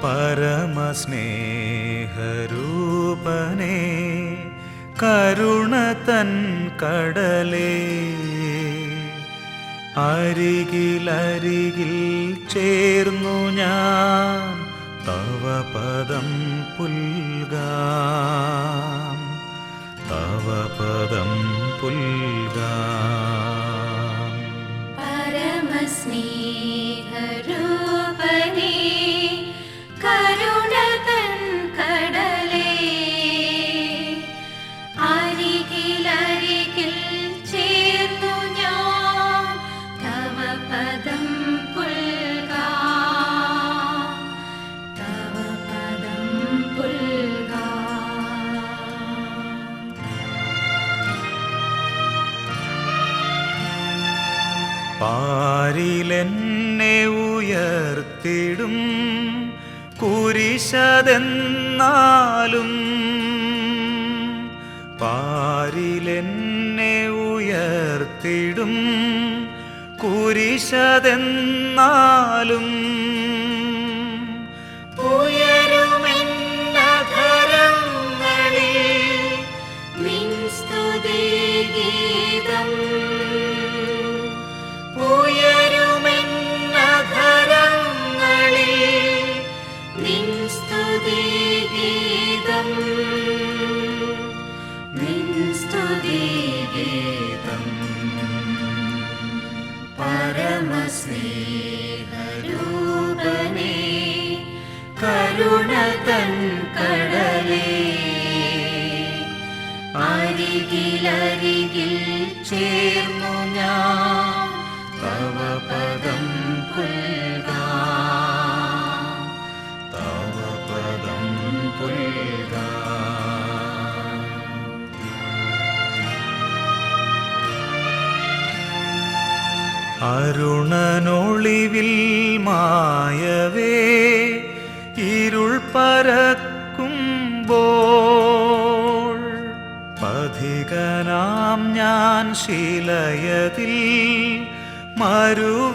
പരമസ്നേഹരൂപനേ കരുണ തൻ കടലേ, അരികിലരികിൽ ചേർന്നു ഞാൻ തവ പദം പുൽകാം, തവ പദം പുൽകാം. പരമസ്നേഹരൂപനേ കരുണ തൻ കടലേ, അരികിലരികിൽ ചേർന്നു ഞാൻ തവ പദം പുൽകാം, തവ പദം പുൽകാം. പാരിലെന്നെ ഉയർത്തിടും കുരിശതെന്നാലും, പാരിലെന്നെ ഉയർത്തിടും കുരിശതെന്നാലും, ഉയരുമെന്നധരങ്ങളിൽ നിൻ സ്തുതിഗീതം, ഉയരുമെന്നധരങ്ങളിൽ നിൻ സ്തുതിഗീതം, നിൻ സ്തുതിഗീതം. പരമസ്നേഹരൂപനേ കരുണ തൻ കടലേ, അരികിലരികിൽ ചേർന്നു ഞാൻ തവ പദം പുൽകാം, തവ പദം പുൽകാം. അരുണനൊളിവിൽ മായവേ ഇരുൾ പരക്കുമ്പോൾ, പഥികനാം ഞാൻ ശിലയതിൽ മരുവിടുമ്പോഴും,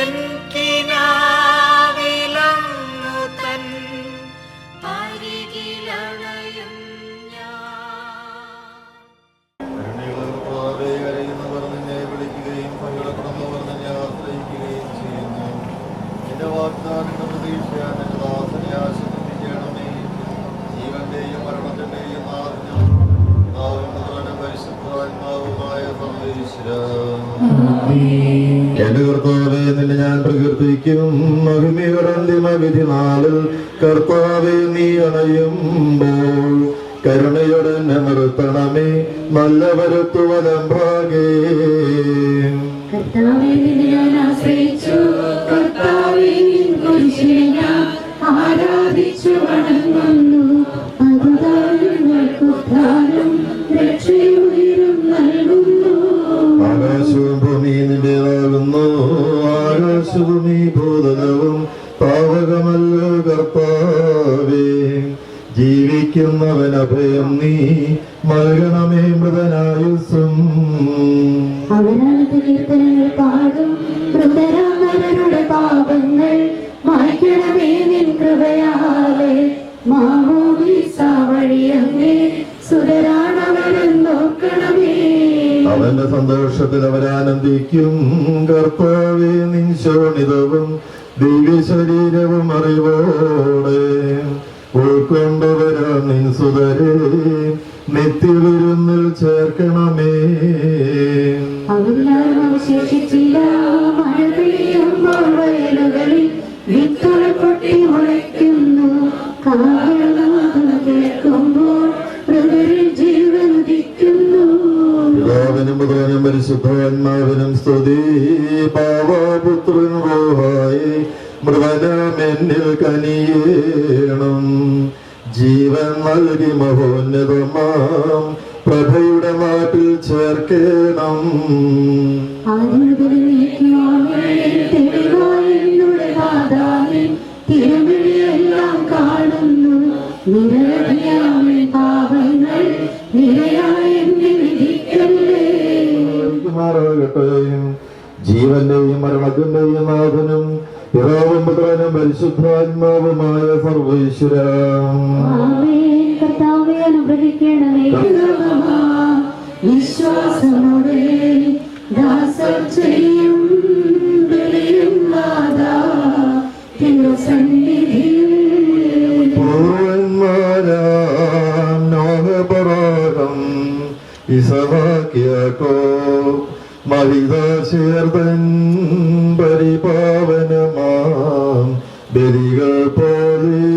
എൻ കിനാവിലങ്ങു തൻ അരികിലണയും ഞാൻ. കരയുന്നവർ നിന്നെ വിളിക്കുകയും സങ്കടപ്പെടുന്നവർ നിന്നെ ആശ്രയിക്കുകയും ചെയ്യുന്നു. എന്റെ വാഗ്ദാനങ്ങളുടെ പ്രതീക്ഷ എന്റെ ദാസനെ ആശീർവദിക്കണമേ. ജീവന്റെയും മരണത്തിന്റെയും നാഥനും പിതാവിന്റെ പരിശുദ്ധാത്മാവുമായ സർവ്വേശ്വരാ, എന്റെ കർത്താവേ നിന്നെ ഞാൻ പ്രകീർത്തിക്കും. മഹിമയുടെ അന്തിമവിധി നാളിൽ കർത്താവേ നീ അണയുമ്പോൾ കരുണയോടെ എന്നെ നിർത്തണമേ, നല്ലവരത്തു വലം ഭാഗേ. കർത്താവേ നിന്നെ ഞാൻ ആശ്രയിച്ചു, കർത്താവേ നിൻ കുരിശിനെ ഞാൻ ആരാധിച്ചു വണങ്ങുന്നു. അതുതാൻ ഞങ്ങൾക്ക് ഉദ്ധാരം രക്ഷയും ഉയരും നൽകുന്നു. ആകാശവും ഭൂമി നിന്റേതാകുന്നു, ആകാശവും ഈ ഭൂതലവും പാവകമല്ലോ കർത്താവേ. ജീവിക്കുന്നവൻ അഭയം നീ നൽകണമേ മൃതനായുസ്സും. അവനാൽ കീർത്തനങ്ങൾ പാടും മൃതരാമരുടെ പാപങ്ങൾ മായ്ക്കണമേ നിൻ കൃപയാലെ. മാമോദീസ വഴിയങ്ങേ സുതരാണവരും നോക്കണമേ. അവന്റെ സന്തോഷത്തിൽ അവരാനന്ദിക്കും. കർത്താവേ നിൻ ശോണിതവും ദിവ്യ ശരീരവും അറിവോടെ ഉൾക്കൊണ്ടവരാ നിൻ സുതരെ നിത്യവിരുന്നിൽ ചേർക്കണമേ. അവരിലാരും അവശേഷിച്ചില്ല. മഴ പെയ്യുമ്പോൾ വയലുകളിൽ വിത്തുകൾ പൊട്ടി മുളയ്ക്കുന്നു. കാഹളനാദം കേൾക്കുമ്പോൾ മൃതരിൽ ജീവൻ ഉദിക്കുന്നു. പിതാവിനും പുത്രനും പരിശുദ്ധാത്മാവിനും സ്തുതി. പാവപുത്രൻ റൂഹായി മൃതനാമെന്നിൽ കനിയേണം. ജീവൻ നൽകി മഹോന്നതമാം പ്രഭയുടെ നാട്ടിൽ ചേർക്കണം. തിരുമിഴിയെല്ലാം കാണുന്നു. നിരവധിയാമേ പാവങ്ങൾ നിരയായി എന്നെ വിധിക്കല്ലേ. ജീവന്റെയും മരണത്തിന്റെയും നാഥനും പിതാവും പുത്രനും പരിശുദ്ധാത്മാവുമായ സർവേശ്വര ആമേൻ. കർത്താവേ, അനുഗ്രഹിക്കണമേ. വിശ്വാസമോടെ ദാസർ ചെയ്യും ബലിയും നാഥാ, തിരുസന്നിധിയിൽ പൂർവന്മാരാം നോഹപറാകം ഇസഹാക്കിയാക്കോ മഹിതാശേർതൻ പരിപാവനമാം ബലികൾ പോലെ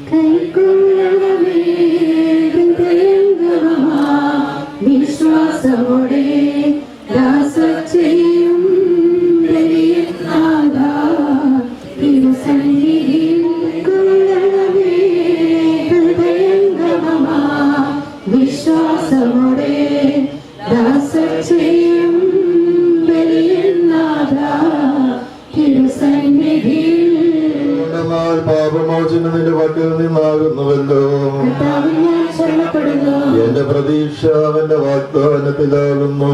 കൈക്കൊള്ളണമേ ഹൃദയംഗമമാ. വിശ്വാസമോടെ ദാസർ ചെയ്യും ബലിയും നാഥാ, തിരുസന്നിധിയിൽ കൊള്ളണമേ ഹൃദയംഗമമാ. വിശ്വാസമോടെ ദാസർ ചെയ്യും ബലിയും നാഥാ, തിരുസന്നിധിയിൽ. എന്നാൽ പാപമോചനം നിന്റെ പക്കൽ നിന്നാകുന്നുവല്ലോ. കർത്താവിൽ ഞാൻ ശരണപ്പെടുന്നു. എന്റെ പ്രതീക്ഷ അവന്റെ വാഗ്ദാനത്തിലാകുന്നു.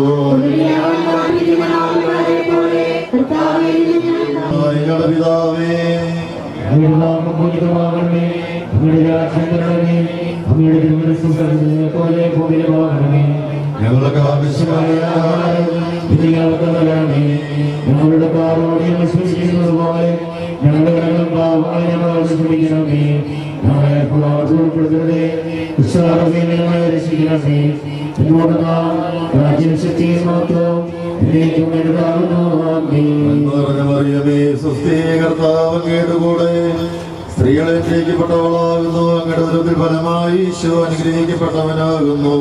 ഞങ്ങളുടെ പിതാവേ, അങ്ങയുടെ നാമം പൂജിതമാകണമേ. അങ്ങയുടെ രാജ്യം വരണമേ. അങ്ങയുടെ തിരുമനസ്സും പോലെ ഭൂമിയിലുമാകണമേ. ഞങ്ങൾക്ക് ആവശ്യമായ ആഹാരം ഇത് ഞങ്ങൾക്ക് നൽകണമേ. ഞങ്ങളുടെ പാപങ്ങളെ ഞങ്ങൾ സൂക്ഷിക്കുന്നത് പോലെ ഞങ്ങളുടെ കടങ്ങളും പാപങ്ങളെ ഞങ്ങളോട് ക്ഷമിക്കണമേ. ഞങ്ങളെ ഉൾപ്പെടുത്തരുതേ. ഞങ്ങളെ രക്ഷിക്കണമേ. എന്നോട് നാം രാജ്യം ശക്തിയും മഹത്വവും എന്നേക്കും എഴുതാകുന്നു. ആമേൻ. നിറഞ്ഞ മറിയമേ, സ്വസ്തി, കർത്താവ് അങ്ങയുടെ കൂടെ സ്ത്രീകളെ അനുഗ്രഹിക്കപ്പെട്ടവളാകുന്നു. അങ്ങയുടെ ഉദരത്തിൽ ഫലമായി ഈശോ അനുഗ്രഹിക്കപ്പെട്ടവനാകുന്നു.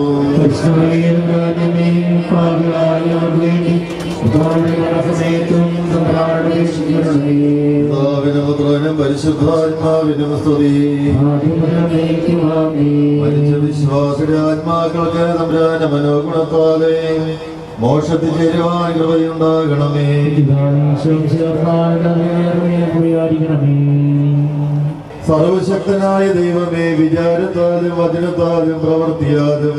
പിതാവിനും പുത്രനും പരിശുദ്ധാത്മാവിനും സ്തുതി. മരിച്ച വിശ്വാസിയുടെ ആത്മാക്കൾക്ക് തമ്പുരാന്റെ മനോഗുണത്താലെ മോക്ഷത്തിൽ ചേരുവാൻ കൃപയുണ്ടാകണമേ. സർവശക്തനായ ദൈവമേ, വിചാരത്താലും വചനത്താലും പ്രവർത്തിയാലും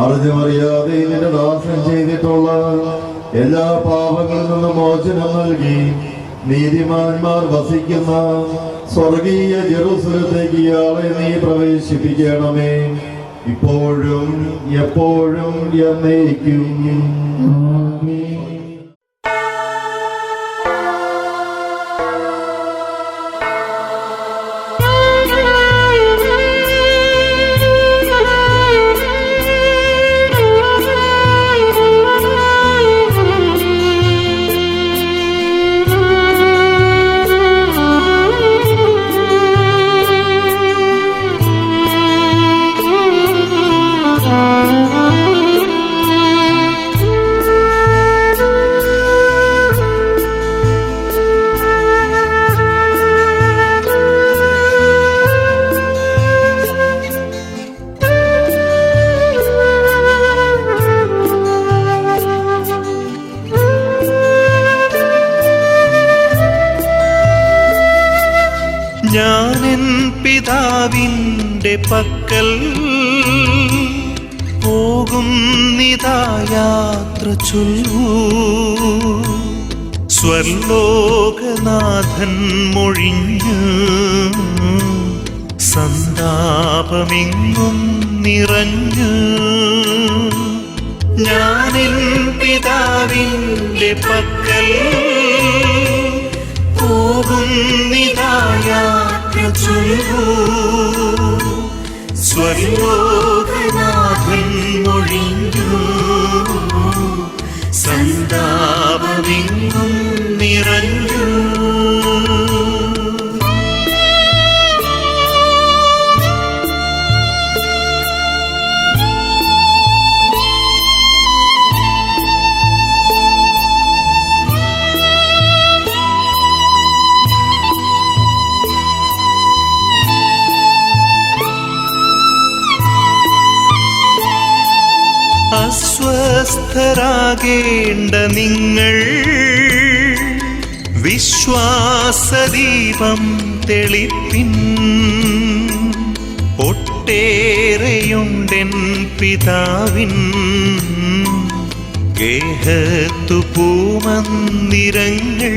അറിഞ്ഞുമറിയാതെ നിന്റെ ദാസൻ ചെയ്തിട്ടുള്ള എല്ലാ പാപങ്ങളിൽ നിന്നും മോചനം നൽകി നീതിമാന്മാർ വസിക്കുന്ന സ്വർഗീയ ജെറുസലത്തേക്ക് ഇയാളെ നീ പ്രവേശിപ്പിക്കണമേ, ഇപ്പോഴും എപ്പോഴും എന്നേക്കും. ഞാനെൻ പിതാവിൻ്റെ പക്കൽ പോകുന്നിതാ യാത്ര ചൊല്ലൂ. സ്വർലോകനാഥൻ മൊഴിഞ്ഞ് സന്താപമെങ്ങും നിറഞ്ഞ് ഞാനെൻ പിതാവിൻ്റെ പക്കൽ പോകുന്നിതാ യാത്ര ചൊല്ലൂ. സ്വർലോകനാഥൻ മൊഴിഞ്ഞു സന്താപമെങ്ങും നിറഞ്ഞു. അസ്വസ്ഥരാകേണ്ട നിങ്ങൾ വിശ്വാസദീപം തെളിപ്പിൻ. ഒട്ടേറെയുണ്ടെൻ പിതാവിൻ ഗേഹത്തു പൂമന്ദിരങ്ങൾ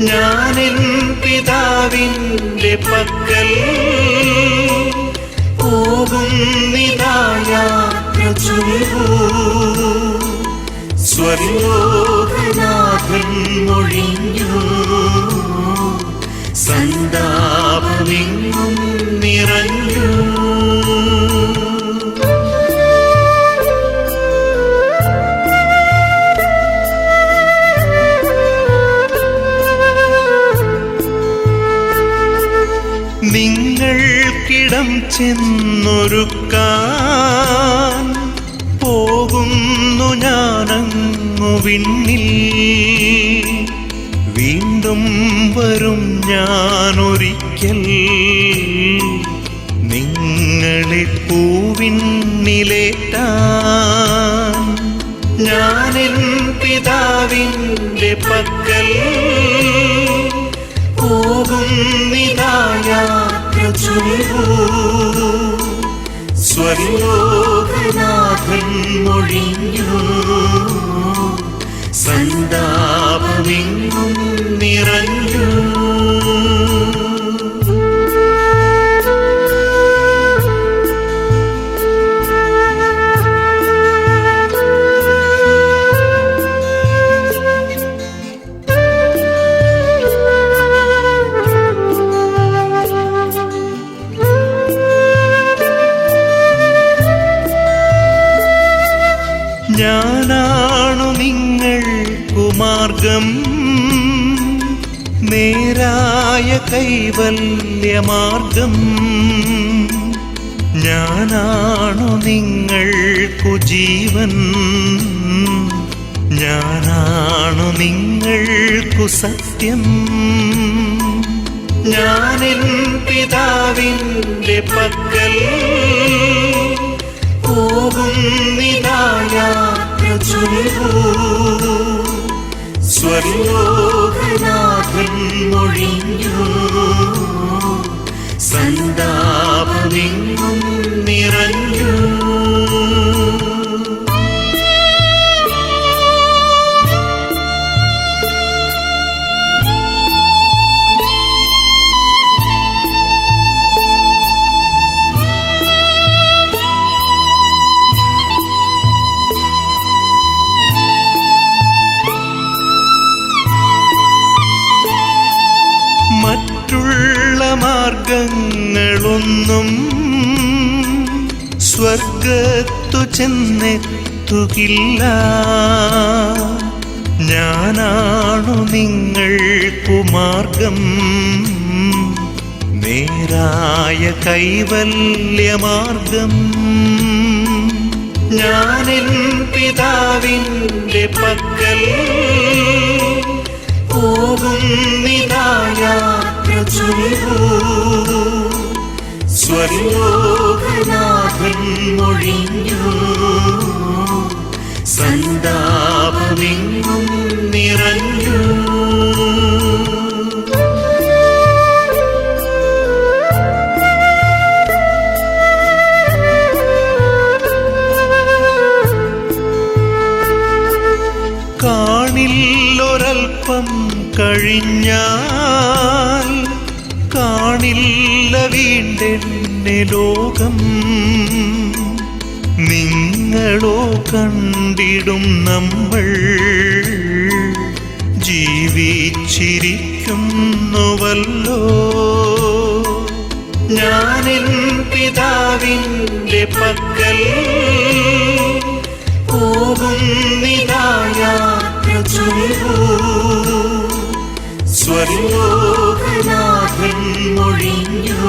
ഞാനെൻ പിതാവിൻ്റെ പക്കൽ പോകുന്നിതാ യാത്ര ചൊല്ലൂ. സ്വർലോകനാഥൻ മൊഴിഞ്ഞു, സന്താപമെങ്ങും നിറഞ്ഞു. നിങ്ങൾക്കിടം ചെന്നൊരുക്കാൻ പോകുന്നു ഞാനങ്ങു വിണ്ണിൽ. വീണ്ടും വരും ഞാനൊരിക്കൽ നിങ്ങളെ പൂവിണ്ണിലേറ്റാൻ. ഞാനെൻ പിതാവിൻ്റെ പക്കൽ പോകുന്നിതാ യാത്ര ചൊല്ലൂ. സ്വർലോകനാഥൻ മൊഴിഞ്ഞു, സന്താപമെങ്ങും നിറഞ്ഞു. ഞാനാണു നിങ്ങൾക്കു മാർഗം, നേരായ കൈവല്യമാർഗം. ഞാനാണു നിങ്ങൾക്കു ജീവൻ, ഞാനാണു നിങ്ങൾക്കു സത്യം. ഞാനെൻ പിതാവിൻ്റെ പക്കൽ പോകുന്നിതാ യാത്ര ചൊല്ലൂ. സ്വർലോകനാഥൻ മൊഴിഞ്ഞു, സന്താപമെങ്ങും നിറഞ്ഞു. മറ്റുള്ള മാർഗങ്ങളൊന്നും സ്വർഗത്തു ചെന്നെത്തുകില്ല. ഞാനാണു നിങ്ങൾക്കു മാർഗം, നേരായ കൈവല്യമാർഗം. ഞാനെൻ പിതാവിൻ്റെ പക്കൽ പോകുന്നിതാ യാത്ര ചൊല്ലൂ. സ്വർലോകനാഥൻ മൊഴിഞ്ഞു, സന്താപമെങ്ങും നിറഞ്ഞു. കാണില്ലൊരൽപ്പം കഴിഞ്ഞാൽ കാണില്ല വീണ്ടെന്നെ ലോകം. നിങ്ങളോ കണ്ടിടും നമ്മൾ ജീവിച്ചിരിക്കുന്നുവല്ലോ. ഞാനെൻ പിതാവിൻ്റെ പക്കൽ പോകുന്നിതാ യാത്ര ചൊല്ലൂ. സ്വർലോകനാഥൻ മൊഴിഞ്ഞു,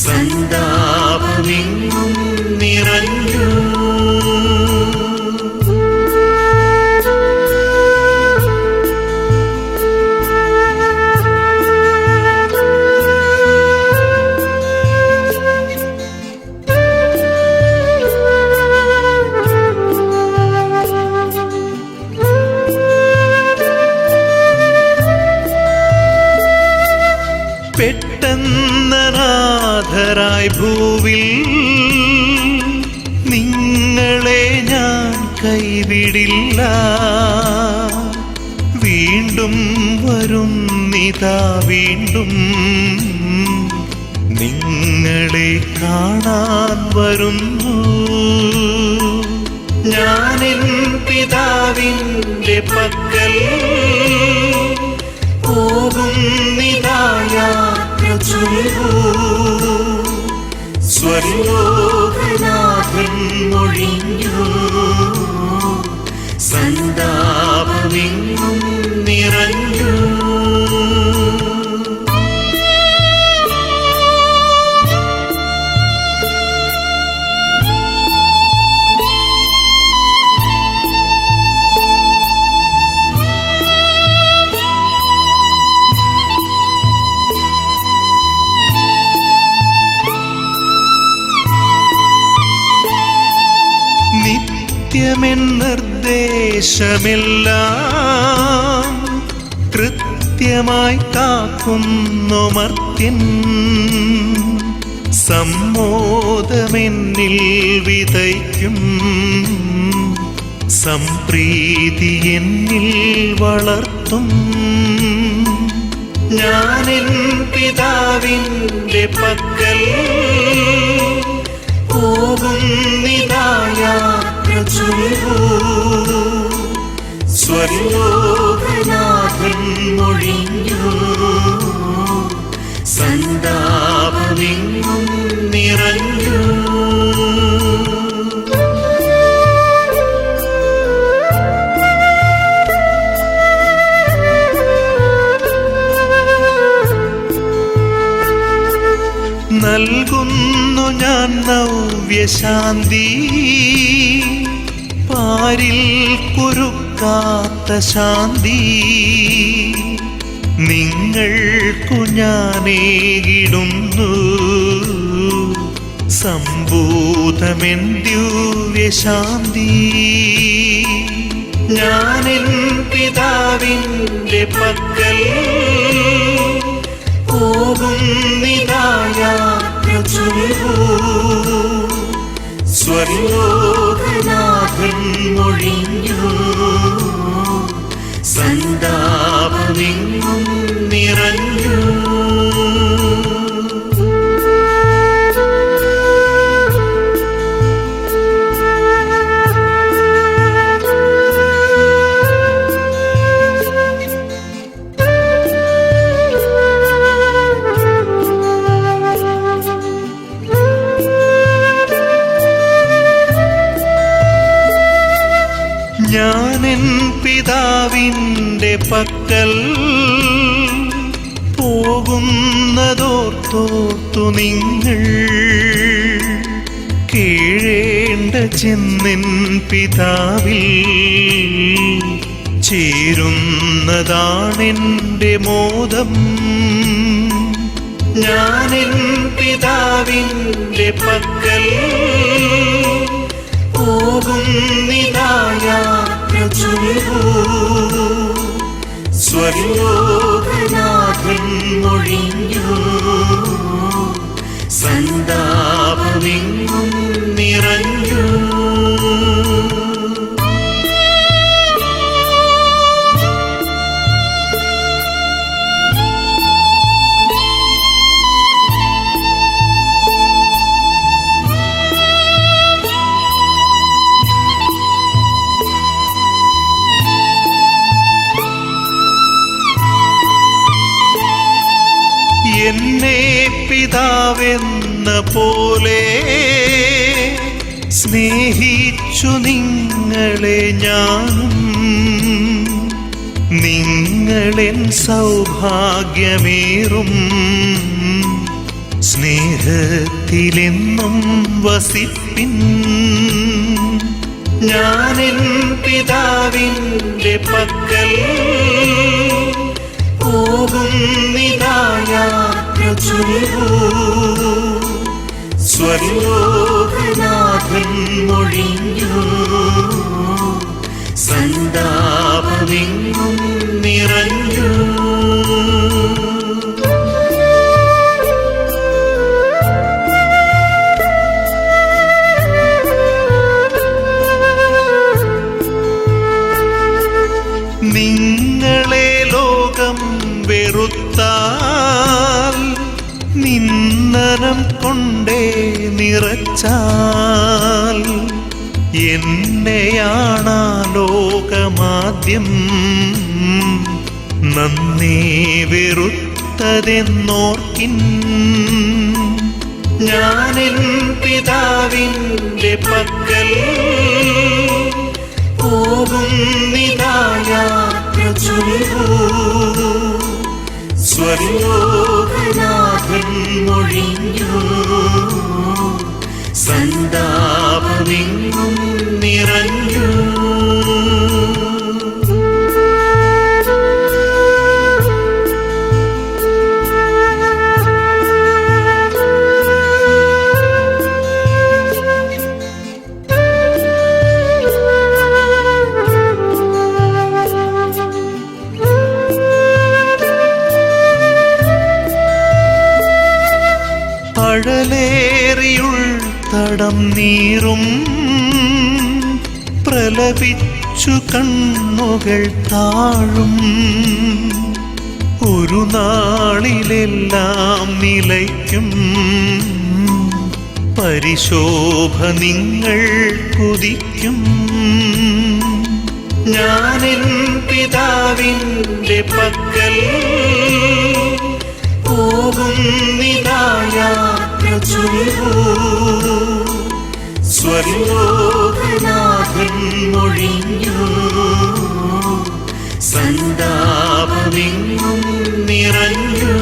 സന്താപമെങ്ങും നിറഞ്ഞു. പെട്ടെന്നനാഥരായി ഭൂവിൽ നിങ്ങൾ കൈവിടില്ല. വീണ്ടും വരുന്നിതാ വീണ്ടും നിങ്ങളെ കാണാൻ വരുന്നു. ഞാനെൻ പിതാവിൻ്റെ പക്കൽ പോകുന്നിതാ യാത്ര ചൊല്ലൂ. സ്വർലോകനാഥൻ മൊഴിഞ്ഞു, സന്താപമെങ്ങും നിറഞ്ഞു. നിത്യമെൻ നിർദ്ദേശമെല്ലാം കൃത്യമായി കാക്കുന്നു മർത്യൻ. സമ്മോദമെന്നിൽ വിതയ്ക്കും, സംപ്രീതി എന്നിൽ വളർത്തും. ഞാനെൻ പിതാവിൻ്റെ പക്കൽ പോകുന്നിതാ യാത്ര ചൊല്ലൂ. സ്വർലോകനാഥൻ മൊഴിഞ്ഞു, സന്താപമെങ്ങും നിറഞ്ഞു. നൽകുന്നു ഞാൻ നവ്യശാന്തി, പാരിൽ കുരുക്കാത്ത ശാന്തി. നിങ്ങൾക്കു ഞാനേകിടുന്നു സംഭൂതമെൻ ദിവ്യശാന്തി. ഞാനെൻ പിതാവിൻ്റെ പക്കൽ പോകുന്നിതാ യാത്ര ചൊല്ലൂ. സ്വർലോകനാഥൻ മൊഴിഞ്ഞു, സന്താപമെങ്ങും നിറഞ്ഞു. ഞാനെൻ പിതാവിൻ്റെ പക്കൽ പോകുന്നതോർത്തോർത്തു നിങ്ങൾ കീഴേണ്ട ചെന്നിൻ പിതാവിൽ ചേരുന്നതാണെൻ്റെ മോദം. ഞാനെൻ പിതാവിൻ്റെ പക്കൽ പോകുന്നിതാ യാത്ര ചൊല്ലൂ. സ്വർലോകനാഥൻ മൊഴിഞ്ഞു, സന്താപമെങ്ങും നിറഞ്ഞു. എന്നെ പിതാവെന്ന പോലെ സ്നേഹിച്ചു നിങ്ങളെ ഞാനും. നിങ്ങളെൻ സൗഭാഗ്യമേറും സ്നേഹത്തിലെന്നും വസിപ്പിൻ. ഞാനെൻ പിതാവിൻ്റെ പക്കൽ പോകുന്നിതാ യാത്ര ചൊല്ലൂ. സ്വർലോകനാഥൻ മൊഴിഞ്ഞു, സന്താപമെങ്ങും നിറഞ്ഞു. ചുംബനം കൊണ്ടേ നിറച്ചാൽ എന്നെയാണാ ലോകമാദ്യം നന്ദി വെറുത്തതെന്നോർക്കിൻ. ഞാനെൻ പിതാവിൻ്റെ പക്കൽ പോകുന്നിതാ യാത്ര ചൊല്ലൂ. സ്വർലോകനാഥൻ മൊഴിഞ്ഞു, സന്താപമെങ്ങും നിറഞ്ഞു. അഴലേറിയുൾത്തടം നീറും പ്രലപിച്ചു കണ്ണുകൾ താഴും. ഒരു നാളിലെല്ലാം നിലയ്ക്കും പരിശോഭ നിങ്ങൾ കുതിക്കും. ഞാനെൻ പിതാവിൻ്റെ പക്കൽ പോകുന്നിതാ യാത്ര ചൊല്ലൂ. സ്വർലോകനാഥൻ മൊഴിഞ്ഞു, സന്താപമെങ്ങും നിറഞ്ഞു.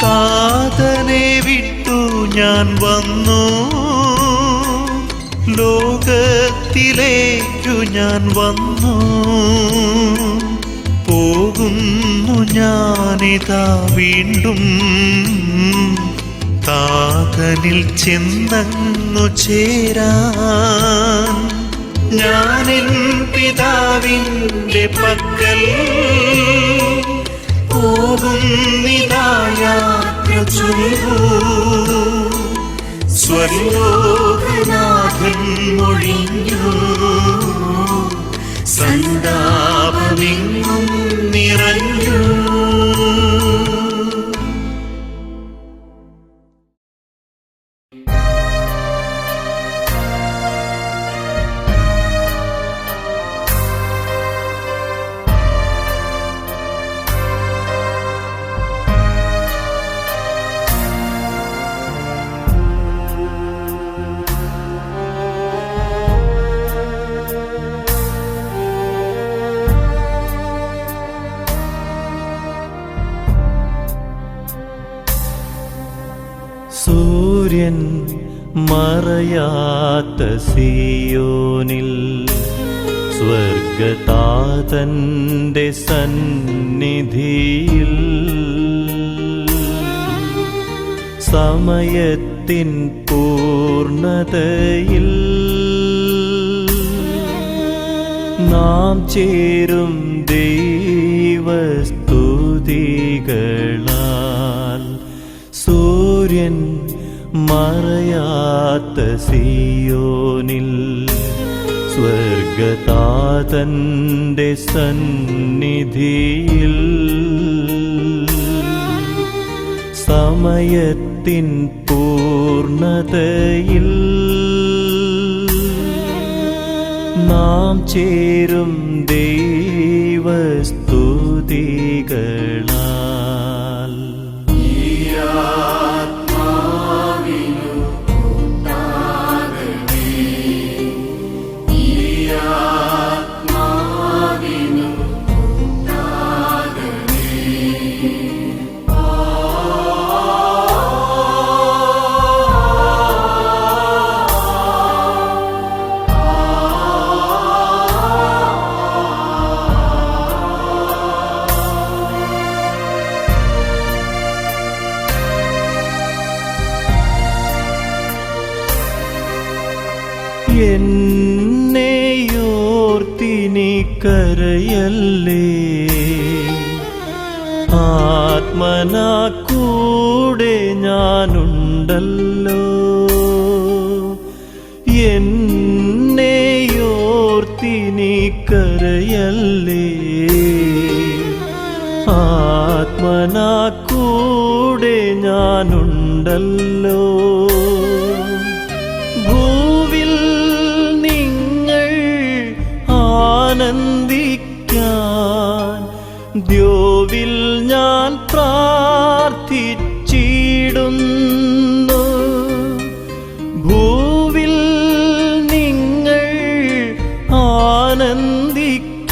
താതനെ വിട്ടു ഞാൻ വന്നു, ലോകത്തിലേക്കു ഞാൻ വന്നു. പോകുന്നു ഞാനിതാ വീണ്ടും താതനിൽ ചെന്നങ്ങു ചേരാൻ. ഞാനെൻ പിതാവിൻ്റെ പക്കൽ പോകുന്നിതാ യാത്ര ചൊല്ലൂ. സ്വർലോകനാഥൻ മൊഴിഞ്ഞു, സന്താപമെങ്ങും നിറഞ്ഞു. സൂര്യൻ മറയാത്ത സിയോനിൽ സ്വർഗതാതന്റെ സന്നിധിയിൽ സമയത്തിൻ പൂർണ്ണതയിൽ നാം ചേരും ദൈവസ്തുതികളാൽ. സൂര്യൻ മറയാത്ത സിയോനിൽ സ്വർഗതാതന്റെ സന്നിധിയിൽ സമയത്തിൻ പൂർണ്ണതയിൽ നാം ചേരും ദൈവസ്തുതികളാൽ. എന്നെയോർത്തി നീ കരയല്ലേ, ആത്മനാ കൂടെ ഞാനുണ്ടല്ലോ. എന്നെയോർത്തി നീ കരയല്ലേ, ആത്മനാ കൂടെ ഞാനുണ്ടല്ലോ. ഭൂവിൽ നിങ്ങൾ ആനന്ദിക്കാൻ ദ്യോവിൽ ഞാൻ പ്രാർത്ഥിച്ചിടുന്നു. ഭൂവിൽ നിങ്ങൾ ആനന്ദിക്കാൻ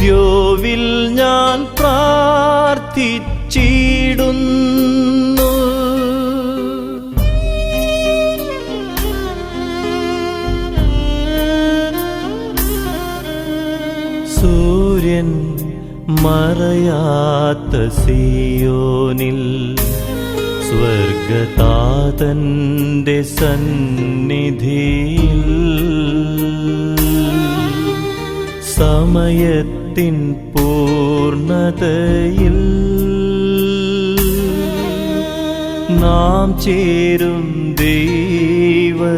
ദ്യോവിൽ ഞാൻ പ്രാർത്ഥിച്ചിടുന്നു. സൂര്യൻ മറയാത്ത സിയോനിൽ സ്വർഗതാതന്റെ സന്നിധിയിൽ സമയത്തിൻ പൂർണ്ണതയിൽ നാം ചേരും ദൈവസ്തുതികളാൽ.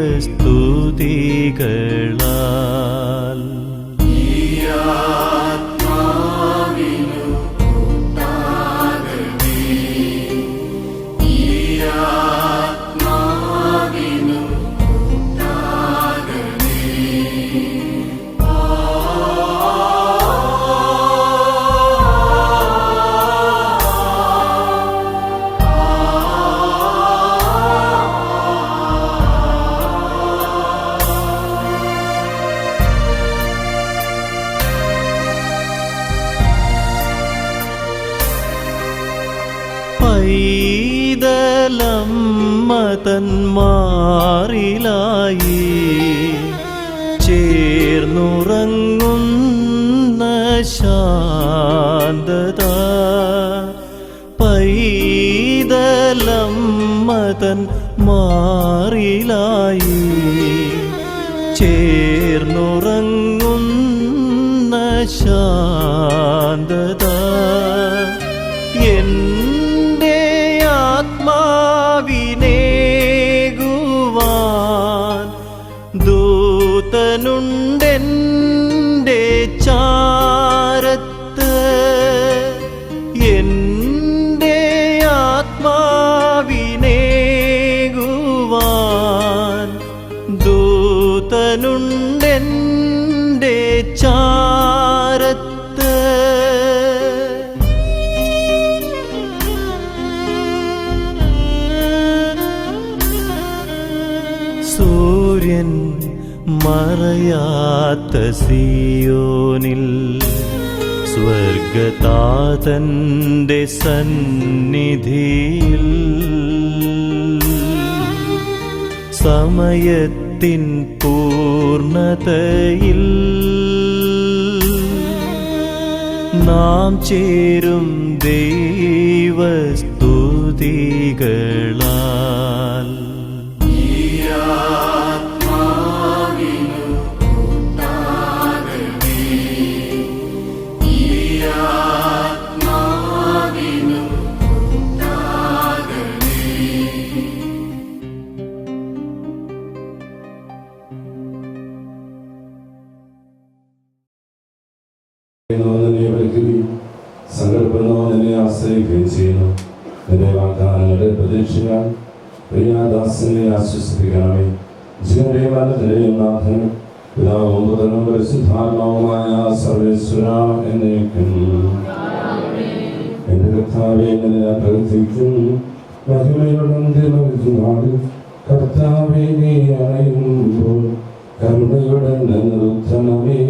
പൈതലമ്മതന്മാരിലായി ചേർന്നുറങ്ങുന്ന ശാന്തത, പൈതലമ്മതന്മാരിലായി ചേർന്നുറങ്ങുന്ന ശാന്തത എൻ്റെ ആത്മാവിനേകുവാൻ ദൂതനുണ്ടെൻ്റെ ചാരത്ത്. എൻ്റെ ആത്മാവിനേകുവാൻ ദൂതനുണ്ടെൻ്റെ ചാരത്ത്. സൂര്യൻ മറയാത്ത സിയോനിൽ സ്വർഗതാതന്റെ സന്നിധിയിൽ സമയത്തിൻ പൂർണ്ണതയിൽ നാം ചേരും ദൈവസ്തുതികളാൽ. സങ്കല്പനോ നിന്നെ ആശ്രയിക്കുകയും ചെയ്യുന്നു. നിന്റെ വാഗ്ദാനങ്ങളുടെ പ്രതീക്ഷയാൽ പ്രിയാദാസനെ ആശ്വസിപ്പിക്കണമേ. ജീവന്റെയും വലത്തിന്റെയും നാഥനും പിതാവും പുത്രനും പരിശുദ്ധാത്മാവുമായ സർവേശ്വര എന്നേക്കും. എന്റെ കർത്താവേ, നിന്നെ ഞാൻ പ്രവർത്തിക്കും. മഹിമയുടെ കർത്താവേ, നീ അണയുമ്പോൾ കരുണയുടെ നിർത്തണമേ.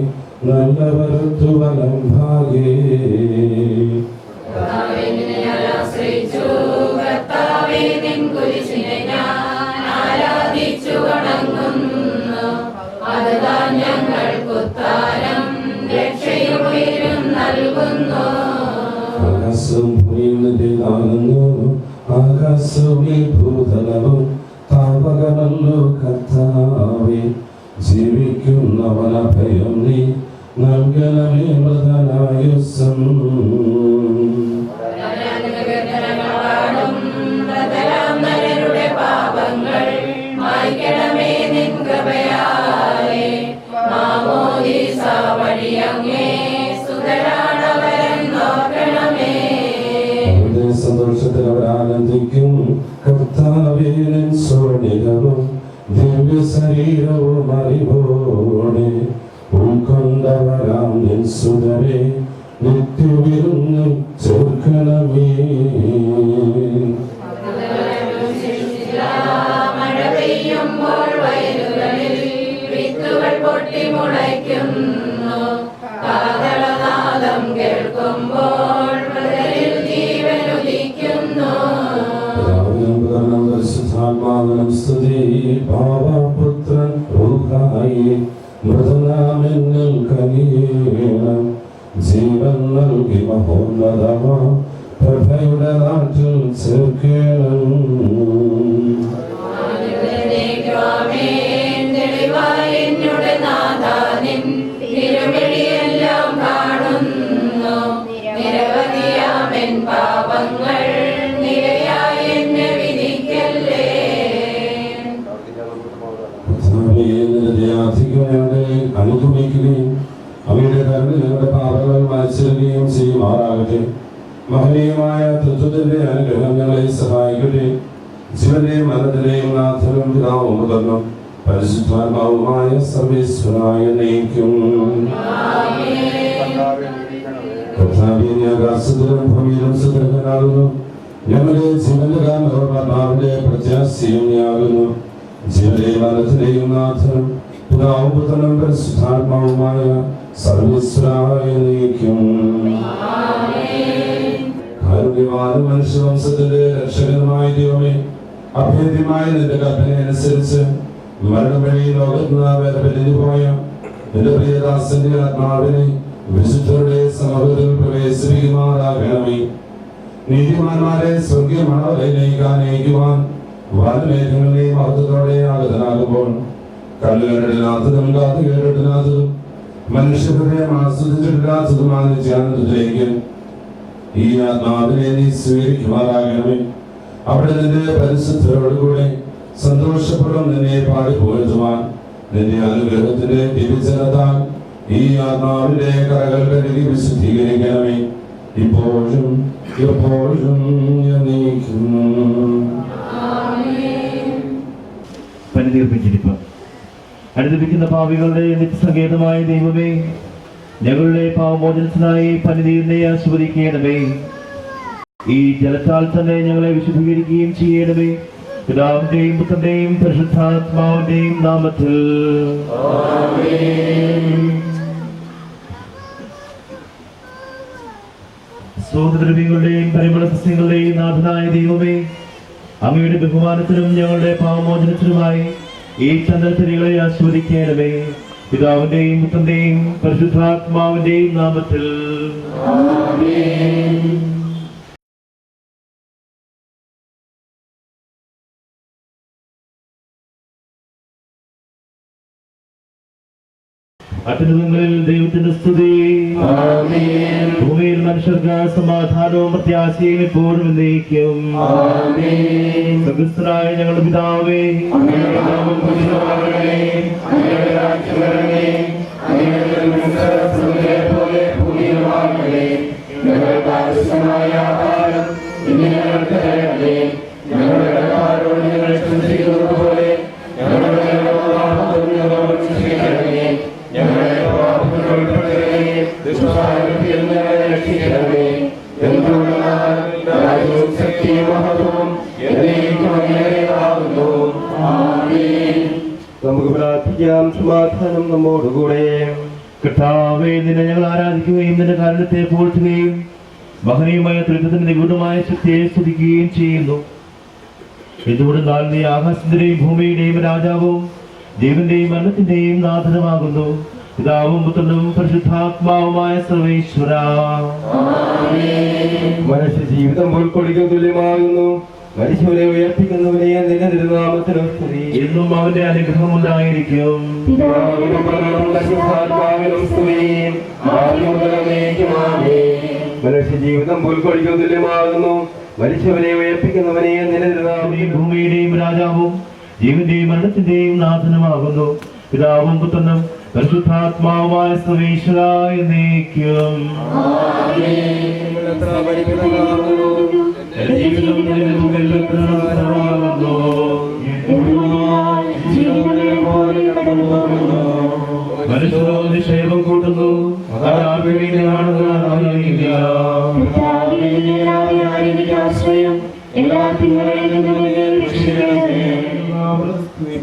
നല്ലവരത്തു വലം ഭാഗേ ആകാശവും ആകാശവും ഭൂതലവും താപകമല്ലോ കർത്താവേ. ജീവിക്കുന്നവനഭയം നീ നൽകണമേ മൃതനായുസ്സം. സന്തോഷത്തിൽ അവരാനന്ദിക്കും. കർത്താവേ നിൻ സ്വർണികവും ദിവ്യ ശരീരവും അറിവോടെ ഉൾക്കൊണ്ടവരാം നിൻ സുതരെ നിത്യവിരുന്നും ചേർക്കണമേ. പരിശുദ്ധാത്മാവിനും സ്തുതി. ഭാവപുത്രൻ റൂഹായി മൃതനാമെന്നിൽ കനിയേണം. ജീവൻ നൽകി മഹോന്നതമാ പ്രഭയുടെ നാട്ടിൽ ചേർക്കണം. അനുഗമിക്കുകയും അവയുടെ കരുണ ഞങ്ങളുടെ പാപങ്ങൾ മനസ്സിലാക്കുകയും ചെയ്യുമാറാകട്ടെ. മഹനീയമായ തത്വത്തിന്റെ അനുഗ്രഹം ഞങ്ങളെ സഹായിക്കട്ടെ. ജീവന്റെയും മരണത്തിന്റെയും നാഥനും പിതാവും മുതലും പരിശുദ്ധാത്മാവുമായ സർവേശ്വരായ നയിക്കും. ആകാശത്തിലും ഭൂമിയിലും സുദൃഢനാകുന്നു. ഞങ്ങളുടെ ജീവന്റെ കാരണത്തിന്റെ പ്രത്യാശയും നീയാകുന്നു. ജീവന്റെയും മരണത്തിന്റെയും നാഥനും പിതാവും പുത്രനും പരിശുദ്ധാത്മാവുമായ സർവേശ്വരായ നയിക്കും. കാരുണ്യവാനും മനുഷ്യവംശത്തിന്റെ രക്ഷകനുമായ ദൈവമേ, അഭേദ്യമായ നിന്റെ കൽപ്പന അനുസരിച്ച് മരണം വഴി ലോകത്തിന് വേദപിരിഞ്ഞു പോയ നിന്റെ പ്രിയദാസന്റെ ആത്മാവിനെ വിശുദ്ധരുടെ സമൂഹത്തിൽ പ്രവേശിപ്പിക്കുമാറാകണമേ. നീതിമാന്മാരെ സ്വർഗീയ മണവരെ നയിക്കുവാൻ വാനമേഘങ്ങളുടെ മഹത്വത്തോടെ ആഗതനാകുമ്പോൾ കല്ലുകണ്ടില്ലാത്തതും കാത്തു കേട്ടിട്ടില്ലാത്തതും മനുഷ്യഹൃദയം ആസ്വദിച്ചിട്ടില്ലാത്തതുമായ നിത്യാനന്ദത്തിലേക്ക് ഈ ആത്മാവിനെ നീ സ്വീകരിക്കുമാറാകണമേ. അവിടെ നിന്റെ പരിശുദ്ധരോടുകൂടെ സന്തോഷപ്പെടും നിന്നെ പാടി പുകഴ്ത്തുവാൻ നിന്റെ അനുഗ്രഹത്തിന്റെ ദിവ്യജനത്താൽ ഈ ആത്മാവിന്റെ കരകൾ കരുതി വിശുദ്ധീകരിക്കണമേ. ഇപ്പോഴും എപ്പോഴും എന്നേക്കും. പനിതീർപ്പിച്ചിരിപ്പ്. അടുത്തിരിക്കുന്ന പാപികളുടെ നിത്യസങ്കേതമായ ദൈവമേ, ഞങ്ങളുടെ പാവമോചനത്തിനായി പനിതീരിനെ ആശീർവദിക്കണമേ. ഈ ജലത്താൽ തന്നെ ഞങ്ങളെ വിശുദ്ധീകരിക്കുകയും ചെയ്യണമേ. പിതാവിന്റെയും പുത്രന്റെയും പരിശുദ്ധാത്മാവിന്റെയും നാമത്തിൽ സുഗന്ധദ്രവ്യങ്ങളുടെയും പരിമള സസ്യങ്ങളുടെയും നാഥനായ ദൈവമേ, അങ്ങയുടെ ബഹുമാനത്തിനും ഞങ്ങളുടെ പാവമോചനത്തിനുമായി ഈ ചന്ദ്രത്തിരികളെ ആസ്വദിക്കണമേ. പിതാവിന്റെയും പുത്രന്റെയും പരിശുദ്ധാത്മാവിന്റെയും നാമത്തിൽ അത്യുന്നതങ്ങളിൽ ദൈവത്തിന്റെ സ്തുതി. ഭൂമിയിൽ മനുഷ്യർക്ക് സമാധാനവും പ്രത്യാശയും എപ്പോഴും എന്നേക്കും. സ്വർഗ്ഗസ്ഥനായ ഞങ്ങളുടെ പിതാവേ, നമുക്ക് പ്രാർത്ഥിക്കാം. സമാധാനം നമ്മോടുകൂടെ. കർത്താവേ, നിന്നെ ഞങ്ങൾ ആരാധിക്കുകയും നിന്റെ കാരണത്തെ പോഴ്ത്തുകയും മഹനീയമായ ത്രിത്വത്തിന്റെ നിഗൂഢമായ ശക്തിയെ സ്തുതിക്കുകയും ചെയ്യുന്നു. എന്തുകൊണ്ടെന്നാൽ നീ ആകാശത്തിന്റെയും ഭൂമിയുടെയും രാജാവും ജീവന്റെയും മരണത്തിന്റെയും നാഥനുമാകുന്നു. പിതാവും പുത്രനും പരിശുദ്ധാത്മാവുമായ സർവേശ്വര. മനുഷ്യ ജീവിതം ഉൾക്കൊള്ളിക്കാൻ തുല്യമാകുന്നു. മരിച്ചവരെ ഉയർപ്പിക്കുന്നവനെ നിന്റെ തിരുനാമത്തിന് സ്തുതി. എന്നും അവന്റെ അനുഗ്രഹം ഉണ്ടായിരിക്കും. പിതാവിനും പുത്രനും പരിശുദ്ധാത്മാവിനും സ്തുതി. ആദ്യം മുതൽ എന്നേക്കും ആമേൻ. മനുഷ്യ ജീവിതം പുൽക്കൊടിക്ക് തുല്യമാകുന്നു. മരിച്ചവരെ ഉയർപ്പിക്കുന്നവനെ നിന്റെ തിരുനാമത്തിൽ ഭൂമിയുടെയും രാജാവും ജീവന്റെയും മരണത്തിന്റെയും നാഥനുമാകുന്നു. പിതാവും പുത്രനും പരിശുദ്ധാത്മാവുമായ സർവ്വേശ്വരായ എന്നേക്കും. എത്ര പരിമിതമാകുന്നു. എന്റെ ജീവിതം നിന്റെ മുമ്പിൽ പ്രസാദമാകുന്നു. മനുഷ്യരോ നിക്ഷേപം കൂട്ടുന്നു,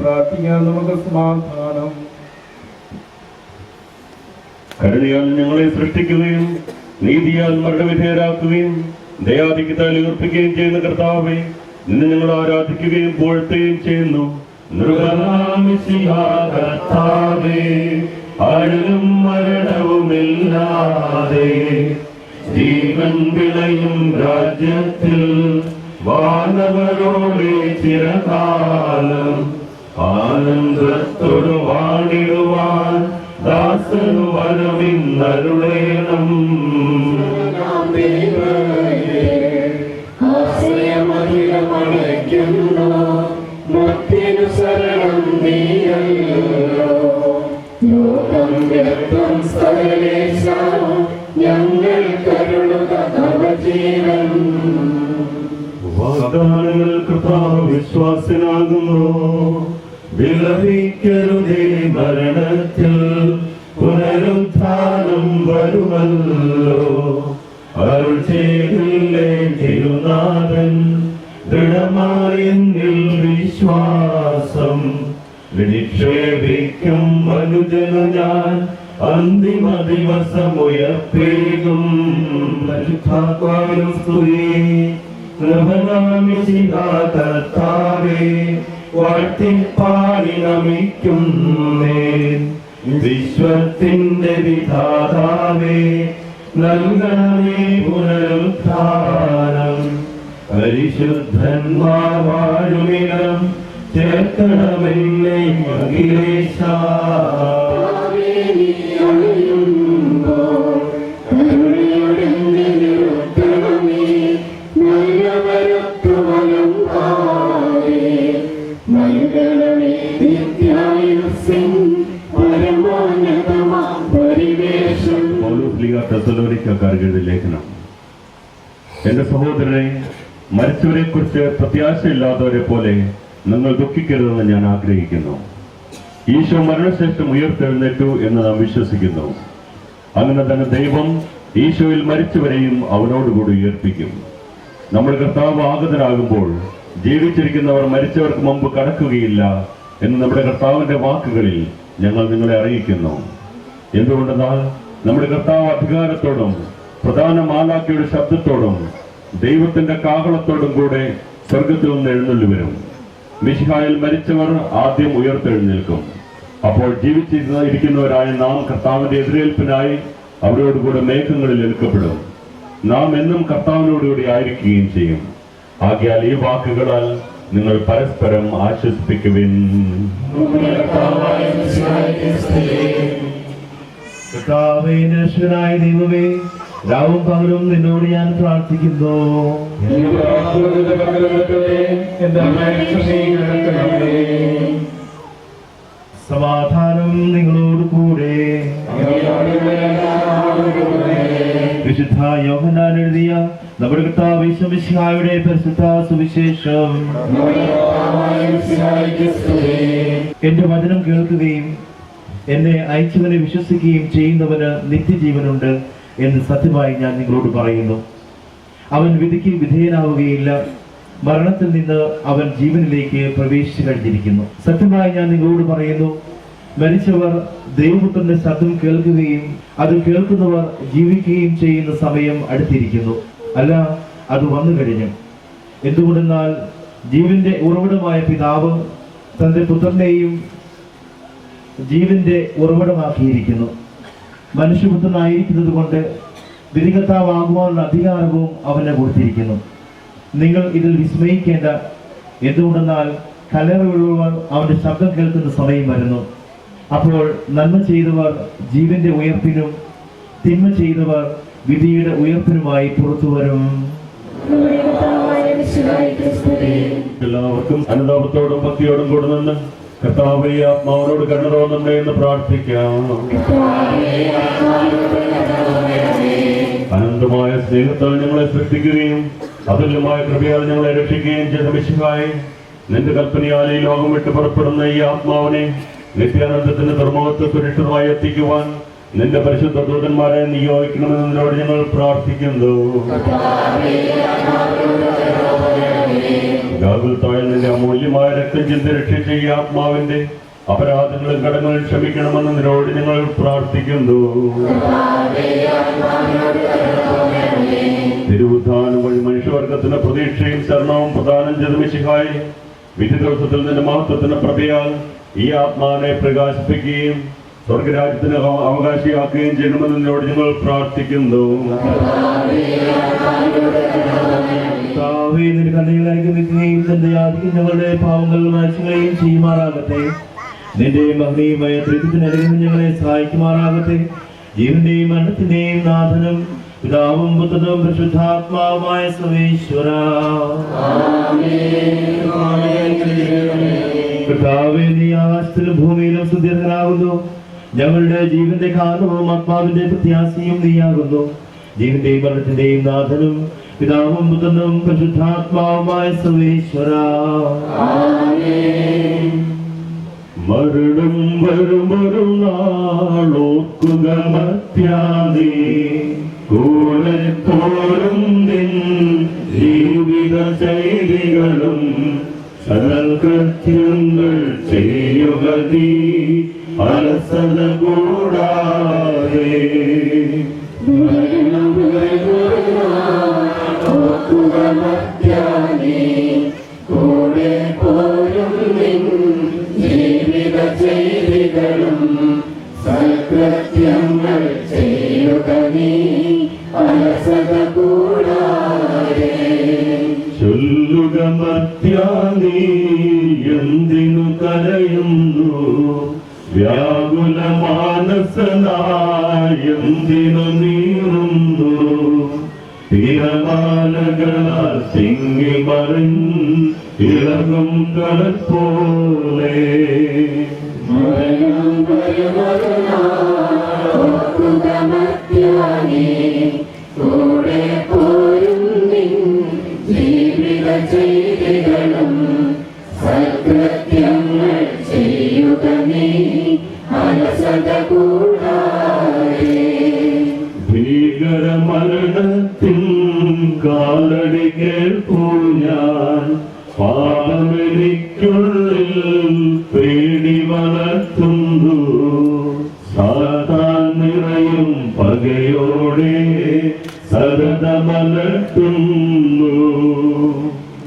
പ്രാർത്ഥിക്കാൻ നമുക്ക് സമാധാനം. കരുണയാൽ ഞങ്ങളെ സൃഷ്ടിക്കുകയും നീതിയാൽ മരണവിധേയരാക്കുകയും ദയാധിക്യത്താൽ ഉയർപ്പിക്കുകയും ചെയ്യുന്ന കർത്താവെ, നിന്നെ ഞങ്ങൾ ആരാധിക്കുകയും പുകഴ്ത്തുകയും ചെയ്യുന്നു. കർത്താവേ, അഴലും മരണവുമില്ലാതെ ജീവൻ വിളയും രാജ്യത്തിൽ വാനവരോടെ ചിരകാലം ആനന്ദത്തോട് വാണിടുവാൻ ദാസനു വരവിന്നരുളേണം. ശരണം നീയല്ലോ ലോകം വ്യക്തം സകലേശ ഞങ്ങൾ കരുളുക നവജീവൻ. വാഗ്ദാനങ്ങൾ കർത്താവ് വിശ്വാസനാകുന്നു. വിലപിക്കരുതേ, മരണത്തിൽ പുനരുത്ഥാനം വരുമല്ലോ. അരുൾ ചെയ്തില്ലേ തിരുനാഥൻ, ദൃഢമായ വിശ്വാസം നിക്ഷേപിക്കും മനുജന ഞാൻ അന്തിമ ദിവസമുയർപ്പേകും. പരിശുദ്ധാത്മാവിനും സ്തുതി. കർത്താവേ, വാഴ്ത്തിപ്പാടി നമിക്കുന്നേൻ. വിശ്വത്തിന്റെ വിധാതാവേ, നൽകണമേ പുനരുത്ഥാനം. പരിശുദ്ധന്മാർ വാഴുമിടം ചേർക്കണമെന്നേ അഖിലേശ. തെസ്സലോനിക്കക്കാർക്ക് ലേഖനം. എന്റെ സഹോദരനെ, മരിച്ചവരെ കുറിച്ച് പ്രത്യാശയില്ലാത്തവരെ പോലെ നിങ്ങൾ ദുഃഖിക്കരുതെന്ന് ഞാൻ ആഗ്രഹിക്കുന്നു. ഈശോ മരണശേഷം ഉയർത്തെഴുന്നേറ്റു എന്ന് നാം വിശ്വസിക്കുന്നു. അങ്ങനെ തന്നെ ദൈവം ഈശോയിൽ മരിച്ചവരെയും അവനോടുകൂടി ഉയർപ്പിക്കും. നമ്മൾ കർത്താവ് ആഗതനാകുമ്പോൾ ജീവിച്ചിരിക്കുന്നവർ മരിച്ചവർക്ക് മുമ്പ് കടക്കുകയില്ല എന്ന് നമ്മുടെ കർത്താവിന്റെ വാക്കുകളിൽ ഞങ്ങൾ നിങ്ങളെ അറിയിക്കുന്നു. എന്തുകൊണ്ടെന്നാൽ നമ്മുടെ കർത്താവ് അധികാരത്തോടും പ്രധാന മാലാഖയുടെ ശബ്ദത്തോടും ദൈവത്തിന്റെ കാഹളത്തോടും കൂടെ സ്വർഗത്തിൽ നിന്ന് എഴുന്നള്ളി വരും. മിശിഹായിൽ മരിച്ചവർ ആദ്യം ഉയർത്തെഴുന്നേൽക്കും. അപ്പോൾ ജീവിച്ചിരിക്കുന്നവരായ നാം കർത്താവിന്റെ എതിരേൽപ്പിനായി അവരോടുകൂടെ മേഘങ്ങളിൽ എടുക്കപ്പെടും. നാം എന്നും കർത്താവിനോടുകൂടി ആയിരിക്കുകയും ചെയ്യും. ആകയാൽ ഈ വാക്കുകളാൽ നിങ്ങൾ പരസ്പരം ആശ്വസിപ്പിക്കുവിൻ. കർത്താവേ, രക്ഷകനായ ദൈവമേ, രാവും പകലും നിന്നോട് ഞാൻ പ്രാർത്ഥിക്കുന്നു. സമാധാനം നിങ്ങളോട് കൂടെ. വിശുദ്ധ യോഹന്നാൻ എഴുതിയ നമ്മുടെ കർത്താവ് യേശു മിശിഹായുടെ പരിശുദ്ധ സുവിശേഷം. എന്റെ വചനം കേൾക്കുകയും എന്നെ അയച്ചവനെ വിശ്വസിക്കുകയും ചെയ്യുന്നവന് നിത്യജീവനുണ്ട് എന്ന് സത്യമായി ഞാൻ നിങ്ങളോട് പറയുന്നു. അവൻ വിധിക്ക് വിധേയനാവുകയില്ല, മരണത്തിൽ നിന്ന് അവൻ ജീവനിലേക്ക് പ്രവേശിച്ചു കഴിഞ്ഞിരിക്കുന്നു. സത്യമായി ഞാൻ നിങ്ങളോട് പറയുന്നു, മരിച്ചവർ ദൈവപുത്രന്റെ ശബ്ദം കേൾക്കുകയും അത് കേൾക്കുന്നവർ ജീവിക്കുകയും ചെയ്യുന്ന സമയം അടുത്തിരിക്കുന്നു. അല്ല, അത് വന്നു കഴിഞ്ഞു. എന്തുകൊണ്ടെന്നാൽ ജീവന്റെ ഉറവിടമായ പിതാവ് തന്റെ പുത്രനെയും ജീവന്റെ ഉറവിടമാക്കിയിരിക്കുന്നു. മനുഷ്യപുത്രനായിരിക്കുന്നത് കൊണ്ട് വിധികർത്താവാകുവാനുള്ള അധികാരവും അവനെ കൊടുത്തിരിക്കുന്നു. നിങ്ങൾ ഇതിൽ വിസ്മയിക്കേണ്ട. എന്തുകൊണ്ടെന്നാൽ കല്ലറയുള്ളവർ അവന്റെ ശബ്ദം കേൾക്കുന്ന സമയം വരുന്നു. അപ്പോൾ നന്മ ചെയ്തവർ ജീവന്റെ ഉയർപ്പിനും തിന്മ ചെയ്തവർ വിധിയുടെ ഉയർപ്പിനുമായി പുറത്തു വരും. എല്ലാവർക്കും അനുതാപത്തോടും ഭക്തിയോടും കൂടെ നിന്ന് കർത്താവേ ആത്മാവിനോട് കരുണ തോന്നണമേ എന്ന് പ്രാർത്ഥിക്കാം. അനന്തമായ സ്നേഹത്താൽ ഞങ്ങളെ സൃഷ്ടിക്കുകയും അതുല്യമായ കൃപയാൽ ഞങ്ങളെ രക്ഷിക്കുകയും ചെയ്ത മിശിഹായെ, നിന്റെ കൽപ്പനയാൽ ഈ ലോകം വിട്ട് പുറപ്പെടുന്ന ഈ ആത്മാവിനെ നിത്യാനന്ദത്തിന്റെ ധർമ്മത്തെ സുരക്ഷിതമായി എത്തിക്കുവാൻ നിന്റെ പരിശുദ്ധ ദൂതന്മാരെ നിയോഗിക്കണമെന്നതിനോട് ഞങ്ങൾ പ്രാർത്ഥിക്കുന്നു. ഗാകുൽത്തായ നിന്റെ അമൂല്യമായ രക്തം ചിന്തി രക്ഷിച്ച ഈ ആത്മാവിന്റെ അപരാധങ്ങളും കടങ്ങളും ക്ഷമിക്കണമെന്ന് നിന്നോട് ഞങ്ങൾ പ്രാർത്ഥിക്കുന്നു. തിരുവുദ്ധാനം വഴി മനുഷ്യവർഗത്തിന് പ്രതീക്ഷയും ശരണവും പ്രദാനം ചെയ്ത മിശിഹായെ, വിധി ദിവസത്തിൽ നിന്റെ മഹത്വത്തിന് പ്രഭയാൽ ഈ ആത്മാവിനെ പ്രകാശിപ്പിക്കുകയും സ്വർഗരാജ്യത്തിന് അവകാശിയാക്കുകയും ചെയ്യണമെന്ന് നിന്നോട് ഞങ്ങൾ പ്രാർത്ഥിക്കുന്നു. ഞങ്ങളുടെ പാവങ്ങൾ മനസ്സിലെയും ചെയ്യുമാറാകട്ടെ. നിന്റെ മഹനീയമായ ത്രിത്വത്തിനരികിൽ ഞങ്ങളെ സഹായിക്കുമാറാകട്ടെ. ജീവന്റെയും മരണത്തിന്റെയും നാഥനും പിതാവും പുത്രനും പരിശുദ്ധാത്മാവുമായ സർവേശ്വര, കർത്താവേ, നീ ആകാശത്തിലും ഭൂമിയിലും സുദീർഘനാകുന്നു. ഞങ്ങളുടെ ജീവന്റെ കാരണവും ആത്മാവിന്റെ പ്രത്യാശയും നീയാകുന്നു. ജീവന്റെയും മരണത്തിന്റെയും നാഥനും പിതാവും പുത്രനും പരിശുദ്ധാത്മാവുമായ സർവേശ്വര. മരണം വരുമൊരു നാളോക്കുക മത്യാദി, കൂടെ പോരും നിൻ ജീവിത ശൈലികളും സൽകൃത്യങ്ങൾ ചെയ്യുക നീ അലസത കൂടാതെ. കൂടെ പോരും ജീവിത ചെയ്തികളും സൽകൃത്യങ്ങൾ ചെയ്യുക നീ അലസത കൂടാതെ. ചൊല്ലുക മത്യാദി, എന്തിനു കരയുന്നു? വ്യാകുല മാനസനായെന്തിനു നീറുന്നു? തിരമാലകളാൽ തിങ്ങി മറിഞ്ഞിളകും കടൽ പോലെ. കൂടെ പോരും ജീവിത ചെയ്തികളും സൽകൃത്യങ്ങൾ ചെയ്യുക നീ അലസത കൂടാതെ. ഭീകര മരണത്തിൻ കാലടി കേൾപ്പൂ ഞാൻ, പാപമെനിക്കുള്ളിൽ പേടി വളർത്തുന്നു. സാത്താൻ നിറയും പകയോടെ സതതമലർത്തുന്നു.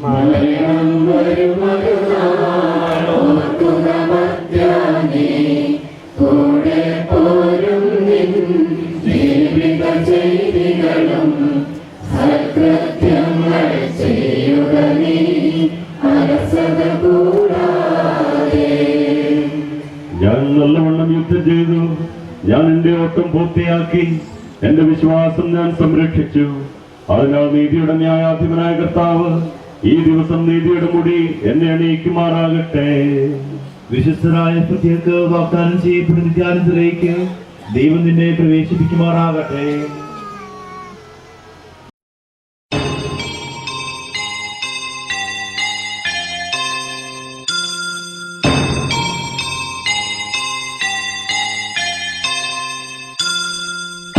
മലയം വരുമരുനാളോർക്കുക മധ്യാനേ, കൂടെ പോരും നിൻ ജീവിത ചെയ്തികളും സൽകൃത്യങ്ങൾ ചെയ്യുക നീ അലസത കൂടാതെ. ഞാൻ നല്ലവണ്ണം യുദ്ധം ചെയ്തു, ഞാൻ എന്റെ ഓട്ടം പൂർത്തിയാക്കി, എന്റെ വിശ്വാസം ഞാൻ സംരക്ഷിച്ചു. അതിനാൽ നീതിയുടെ ന്യായാധിപനായ കർത്താവ് ഈ ദിവസം നീതിയുടെ മുടി എന്നെ അണിയിക്കുമാറാകട്ടെ. വിശ്വസ്തരായ പ്രത്യേക വാഗ്ദാനം ചെയ്യപ്പെടുന്ന നിത്യാനന്ദത്തിലേക്ക് ദൈവം നിന്നെ പ്രവേശിപ്പിക്കുമാറാകട്ടെ.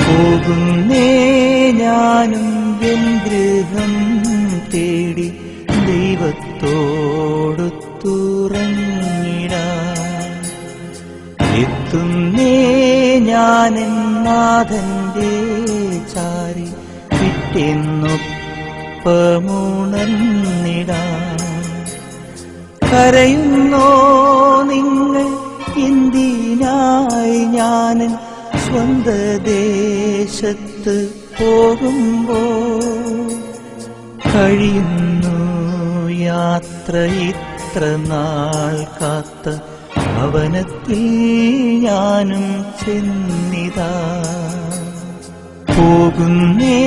പോകുന്നേ ഞാനും എൻ ഗൃഹം തേടി ദൈവത്തോടൊത്തുറങ്ങിടാൻ. എത്തുന്നേ ഞാനെൻ നാഥന്റെ ചാരി പിറ്റെന്നൊപ്പമുണർന്നിടാൻ. കരയുന്നോ നിങ്ങൾ എന്തിനായി ഞാനൻ സ്വന്ത ദേശത്ത് പോകുമ്പോൾ? കഴിയുന്നു യാത്ര ഇത്ര നാൾ കാത്ത ഭവനത്തിൽ ഞാനും ചെന്നിതാ. പോകുന്നേ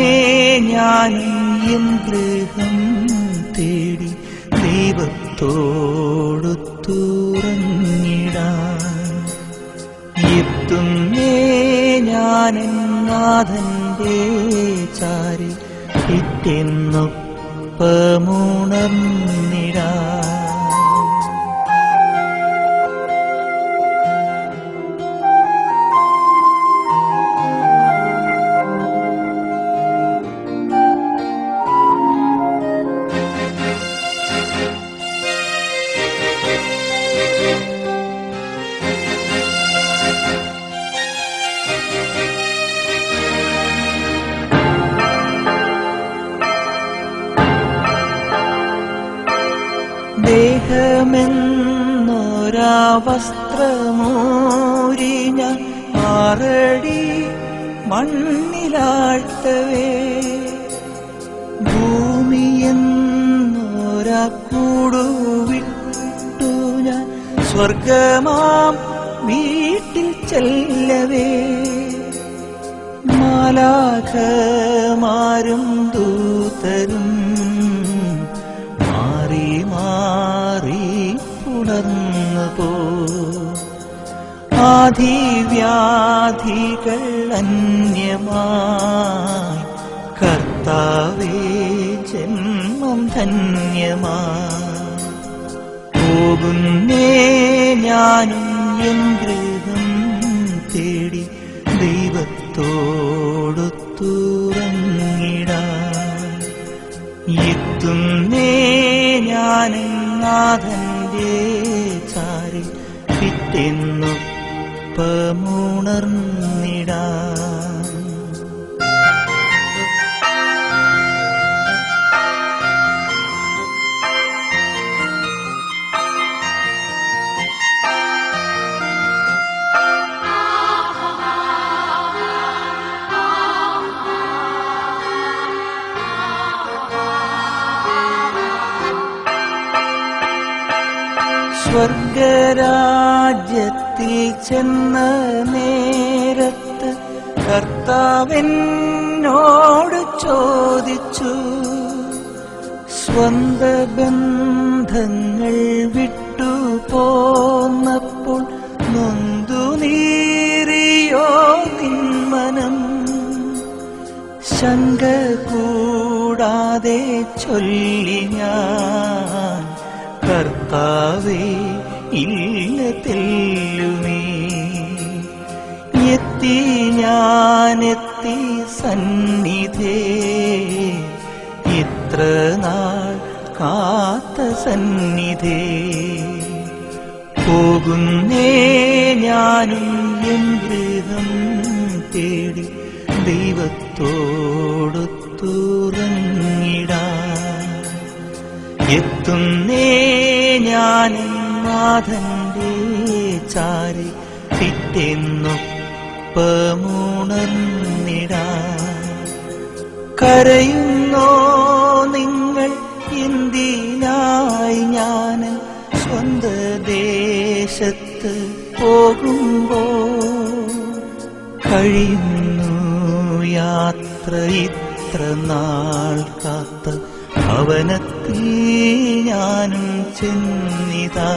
ഞാനും എൻ ഗൃഹം തേടി ദൈവത്തോടൊത്തുറങ്ങിടാൻ. എത്തുന്നേ ഞാനെൻ നാഥന്റെ ചാരി പിറ്റെന്നൊപ്പമുണർന്നിടാൻ. ദേഹമെന്നൊരാ വസ്ത്രമൂരി ഞാൻ 6 അടി മണ്ണിലാഴ്ത്തവേ, ഭൂമിയെന്നൊരാ കൂടുവിട്ടു ഞാൻ സ്വർഗമാം വീട്ടിൽ ചെല്ലവേ. മാലാഖമാരും ദൂതരും മാറി മാറി പുണർന്നു പോ. ആധിവ്യാധികൾ അന്യമായി കർത്താവേ ജന്മം ധന്യമായി. പോകുന്നേ ഞാനും എൻ ഗൃഹം തേടി ദൈവത്തോടൊത്തുറങ്ങിടാൻ. എത്തുന്നേ ഞാനും നാഥന്റെ ചാരി പിറ്റെന്നൊപ്പമുണർന്നിടാൻ. സ്വർഗരാജ്യത്തിൽ ചെന്ന നേരത്ത് കർത്താവെന്നോട് ചോദിച്ചു, സ്വന്ത ബന്ധങ്ങൾ വിട്ടു പോന്നപ്പോൾ നൊന്തു നീറിയോ നിന്മനം? ശങ്ക കൂടാതെ ചൊല്ലി ഞാൻ, കർത്താവേ ഇല്ല തെല്ലുമേ. എത്തി ഞാനെത്തി സന്നിധേ, ഇത്ര നാൾ കാത്ത സന്നിധേ. പോകുന്നേ ഞാനും എൻ ഗൃഹം തേടി ദൈവത്തോടൊത്തുറങ്ങിടാൻ. എത്തുന്നേ ഞാനും നാഥന്റെ ചാരി പിറ്റെന്നൊപ്പമുണർന്നിടാൻ. കരയുന്നോ നിങ്ങൾ എന്തിനായി ഞാൻ സ്വന്ത ദേശത്ത് പോകുമ്പോൾ? കഴിയുന്നു യാത്ര ഇത്ര നാൾ കാത്ത ഭവനത്തിൽ ഞാനും ചെന്നിതാ.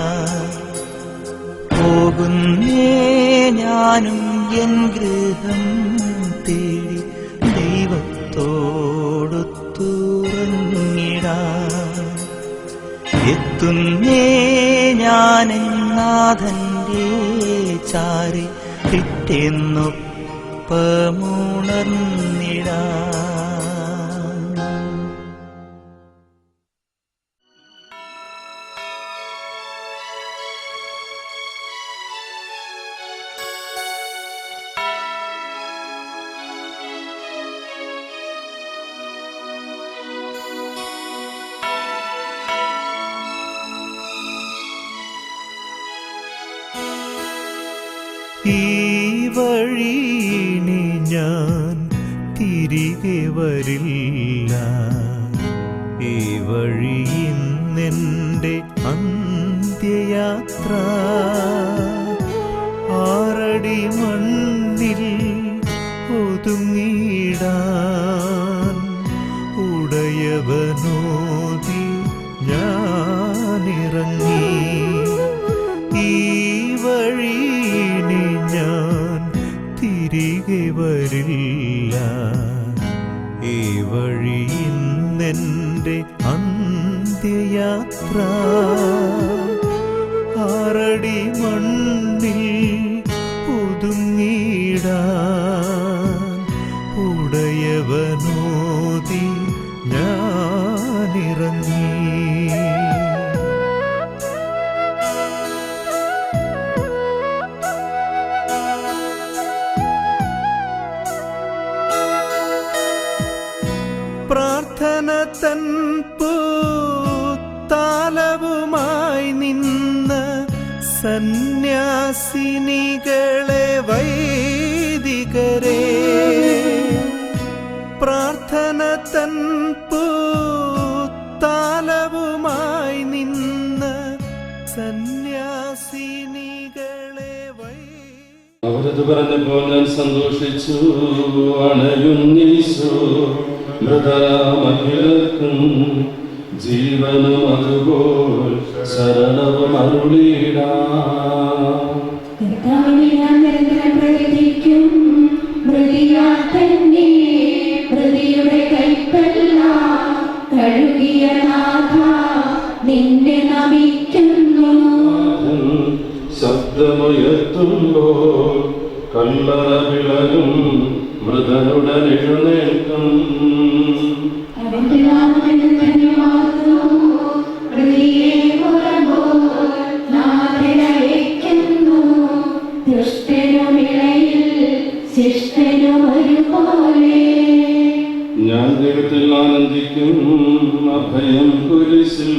പോകുന്നേ ഞാനും എൻ ഗൃഹം തേടി ദൈവത്തോടൊത്തുറങ്ങിടാൻ. എത്തുന്നേ ഞാനെൻ നാഥന്റെ ചാരി പിറ്റെന്നൊപ്പമുണർന്നിടാൻ. ഈ വഴിയിനി ഞാൻ തിരികെ വരില്ല, ഈ വഴിയിന്നെൻ്റെ അന്ത്യയാത്ര ആറടി മണ്ണിൽ ഒതുങ്ങിടാൻ ഉടയവനോതി ഞാനിറങ്ങി. ഈ വഴിയിനി ഞാൻ തിരികെ വരില്ല. ഈ വഴിയിന്നെൻ്റെ അന്ത്യയാത്ര ആറടി മണ്ണിൽ ഒതുങ്ങിടാൻ ഉടയവനോതി ഞാനിറങ്ങി. പ്രാർത്ഥന തൻ പൂത്താലവുമായി നിന്ന സന്യാസിനികളെ വൈദികരെ, പ്രാർത്ഥന തൻ പൂത്താലവുമായി നിന്ന സന്യാസിനികളെ അവരത് പറഞ്ഞപ്പോൾ ഞാൻ സന്തോഷിച്ചു. അണയുന്നീശോ മൃതരാമഖിലർക്കും ജീവനും അതുപോൽ ശരണവും അരുളിയിടാം. കർത്താവിനെ ഞാൻ നിരന്തരം പ്രകടിക്കും. മൃതിയാൽ തന്നെ മൃതിയുടെ കൈപ്പെല്ലാം കഴുകിയ നാഥ നിന്നെ നമിക്കുന്നു. ശബ്ദമുയർത്തുമ്പോൾ കല്ലറ വിളരും മൃതനുടൻ എഴുന്നേൽക്കും. അവന്റെ നാമത്തിൽ ധന്യമാകുന്നു. മൃതിയെ പുറമ്പോൾ നാഥനയക്കുന്നു. ദുഷ്ടനും ഇളയിൽ ശിഷ്ടനും ഒരുപോലെ. ഞാൻ ദൈവത്തിൽ ആനന്ദിക്കും. അഭയം കുരിശിൽ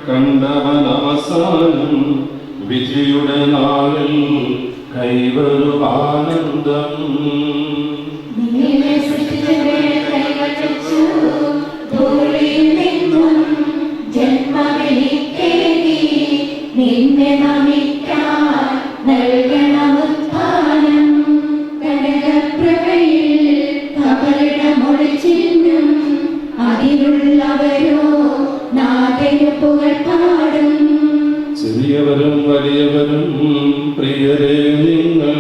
കണ്ടവൻ അവസാനം വിധിയുടെ നാളിൽ കൈവരും ആനന്ദം. നിന്നെ സൃഷ്ടിച്ചവരെ കൈവച്ചു ധൂളിയിൽ നിന്നും ജന്മമെനിക്കേകി. നിന്നെ നമിക്കാൻ നൽകണം ഉത്ഥാനം. കനകപ്രഭയിൽ കബറിടമൊളിച്ചിന്നും അതിലുള്ളവരോ നാഥനു പുകഴ്പാടും. ചെറിയവരും വലിയവരും പ്രിയരേ നിങ്ങൾ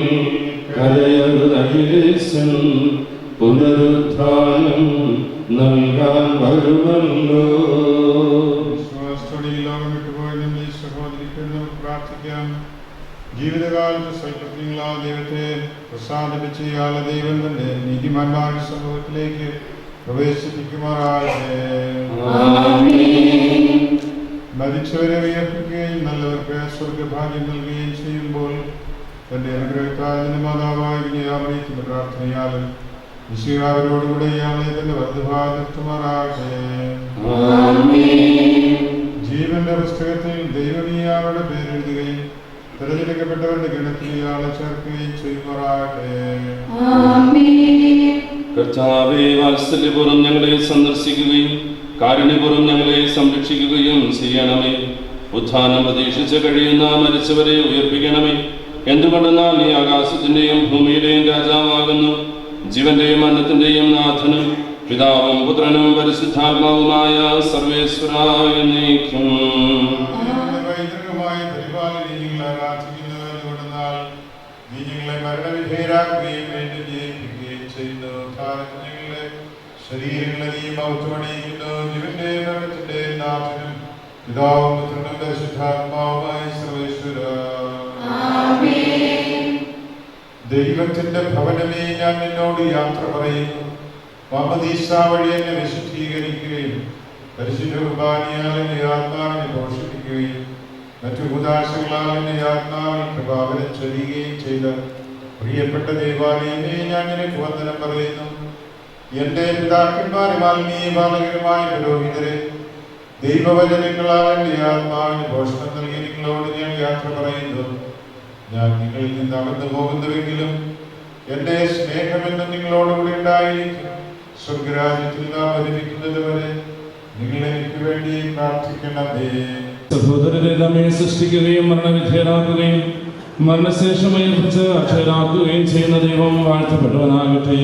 കരയരുതഖിലേശൻ പുനരുത്ഥാനം നൽകാൻ വരുമല്ലോ. വിശ്വാസത്തോടെ ഈ ലോകം വിട്ടുപോയ നമ്മൾ ഈ സഹോദരിക്ക് നമുക്ക് പ്രാർത്ഥിക്കാം. ജീവിതകാലത്ത് സ്വൽപ്പത്തിങ്ങളാ ദൈവത്തെ പ്രസാദിപ്പിച്ച് ഇയാളെ ദൈവം തന്നെ നീതിമാന്മാരുടെ സമൂഹത്തിലേക്ക് പ്രവേശിപ്പിക്കുമാറാകട്ടെ. മരിച്ചവരെ ഉയർപ്പിക്കുകയും നല്ലവർക്ക് സ്വർഗഭാഗ്യം നൽകുകയും ചെയ്യുമ്പോൾ തന്റെ അനുഗ്രഹത്താൽ മാതാവായ വിജയാമണിക്കുന്ന പ്രാർത്ഥനയാലും വിശുകാവരോടുകൂടെ ഇയാളെ തന്റെ വലതുഭാഗത്തുമാറാകട്ടെ. ജീവന്റെ പുസ്തകത്തിൽ ദൈവം ഇയാളുടെ പേരെഴുതുകയും തിരഞ്ഞെടുക്കപ്പെട്ടവരുടെ ഗണത്തിൽ ഇയാളെ ചേർക്കുകയും ചെയ്യുമാറാകട്ടെ. കർത്താവേ, വാത്സല്യപൂർവ്വം ഞങ്ങളെ സന്ദർശിക്കുകയും കാരുണ്യപൂർവ്വം ഞങ്ങളെ സംരക്ഷിക്കുകയും ചെയ്യണമേ. ഉത്ഥാനം പ്രതീക്ഷിച്ച് കഴിയുന്ന മരിച്ചവരെ ഉയർപ്പിക്കണമേ. എന്തുകൊണ്ടെന്നാൽ നീ ആകാശത്തിന്റെയും ഭൂമിയുടെയും രാജാവാകുന്നു. ജീവന്റെയും മരണത്തിന്റെയും നാഥനും പിതാവും പുത്രനും പരിശുദ്ധാത്മാവുമായ സർവേശ്വരായ നീക്കും. വൈദ്യുതമായി പരിപാലനീയങ്ങൾ ആരാധിക്കുന്നവരുകൊണ്ടെന്നാൽ നീ ഞങ്ങളെ മരണവിധേയരാക്കുകയും വീണ്ടും ജയിപ്പിക്കുകയും ചെയ്യുന്നു. ഞങ്ങളുടെ ശരീരങ്ങളെ നീ മൗത്വമണിയിക്കുന്നു. ജീവന്റെയും മരണത്തിന്റെയും നാഥനും പിതാവും പുത്രനും പരിശുദ്ധാത്മാവുമായ സർവേശ്വര. ദൈവത്തിന്റെ ഭവനമേ, ഞാൻ നിന്നോട് യാത്ര പറയുന്നു. മാമോദീസ വഴി എന്നെ വിശുദ്ധീകരിക്കുകയും പരിശുദ്ധ കുർബാനയാൽ എന്റെ ആത്മാവിനെ പോഷിപ്പിക്കുകയും മറ്റു ഉദാശകളാൽ എന്റെ ആത്മാവിൽ പ്രഭാവനം ചൊരിയുകയും ചെയ്ത പ്രിയപ്പെട്ട ദൈവാലയമേ, ഞാൻ നിനക്ക് വന്ദനം പറയുന്നു. എന്റെ പിതാക്കന്മാരും ആത്മീയ ബാലകരുമായ പുരോഹിതരെ, ദൈവവചനങ്ങളാൽ എന്റെ ആത്മാവിന് പോഷണം നൽകി നിങ്ങളോട് ഞാൻ യാത്ര പറയുന്നു. ഞാൻ നിങ്ങളിൽ നിന്ന് അകന്നു പോകുന്നുവെങ്കിലും എന്റെ സ്നേഹമെന്ന് നിങ്ങളോടുകൂടി ഉണ്ടായിരിക്കും. സ്വർഗരാജ്യത്തിൽ നാം ഒരുമിക്കുന്നത് വരെ നിങ്ങൾ എനിക്ക് വേണ്ടി പ്രാർത്ഥിക്കണമേ. സഹോദരരെ നമ്മെ സൃഷ്ടിക്കുകയും മരണവിധേയരാക്കുകയും മരണശേഷം ഉയർപ്പിച്ച് അക്ഷരാക്കുകയും ചെയ്യുന്ന ദൈവം വാഴ്ത്തപ്പെടുവാനാകട്ടെ.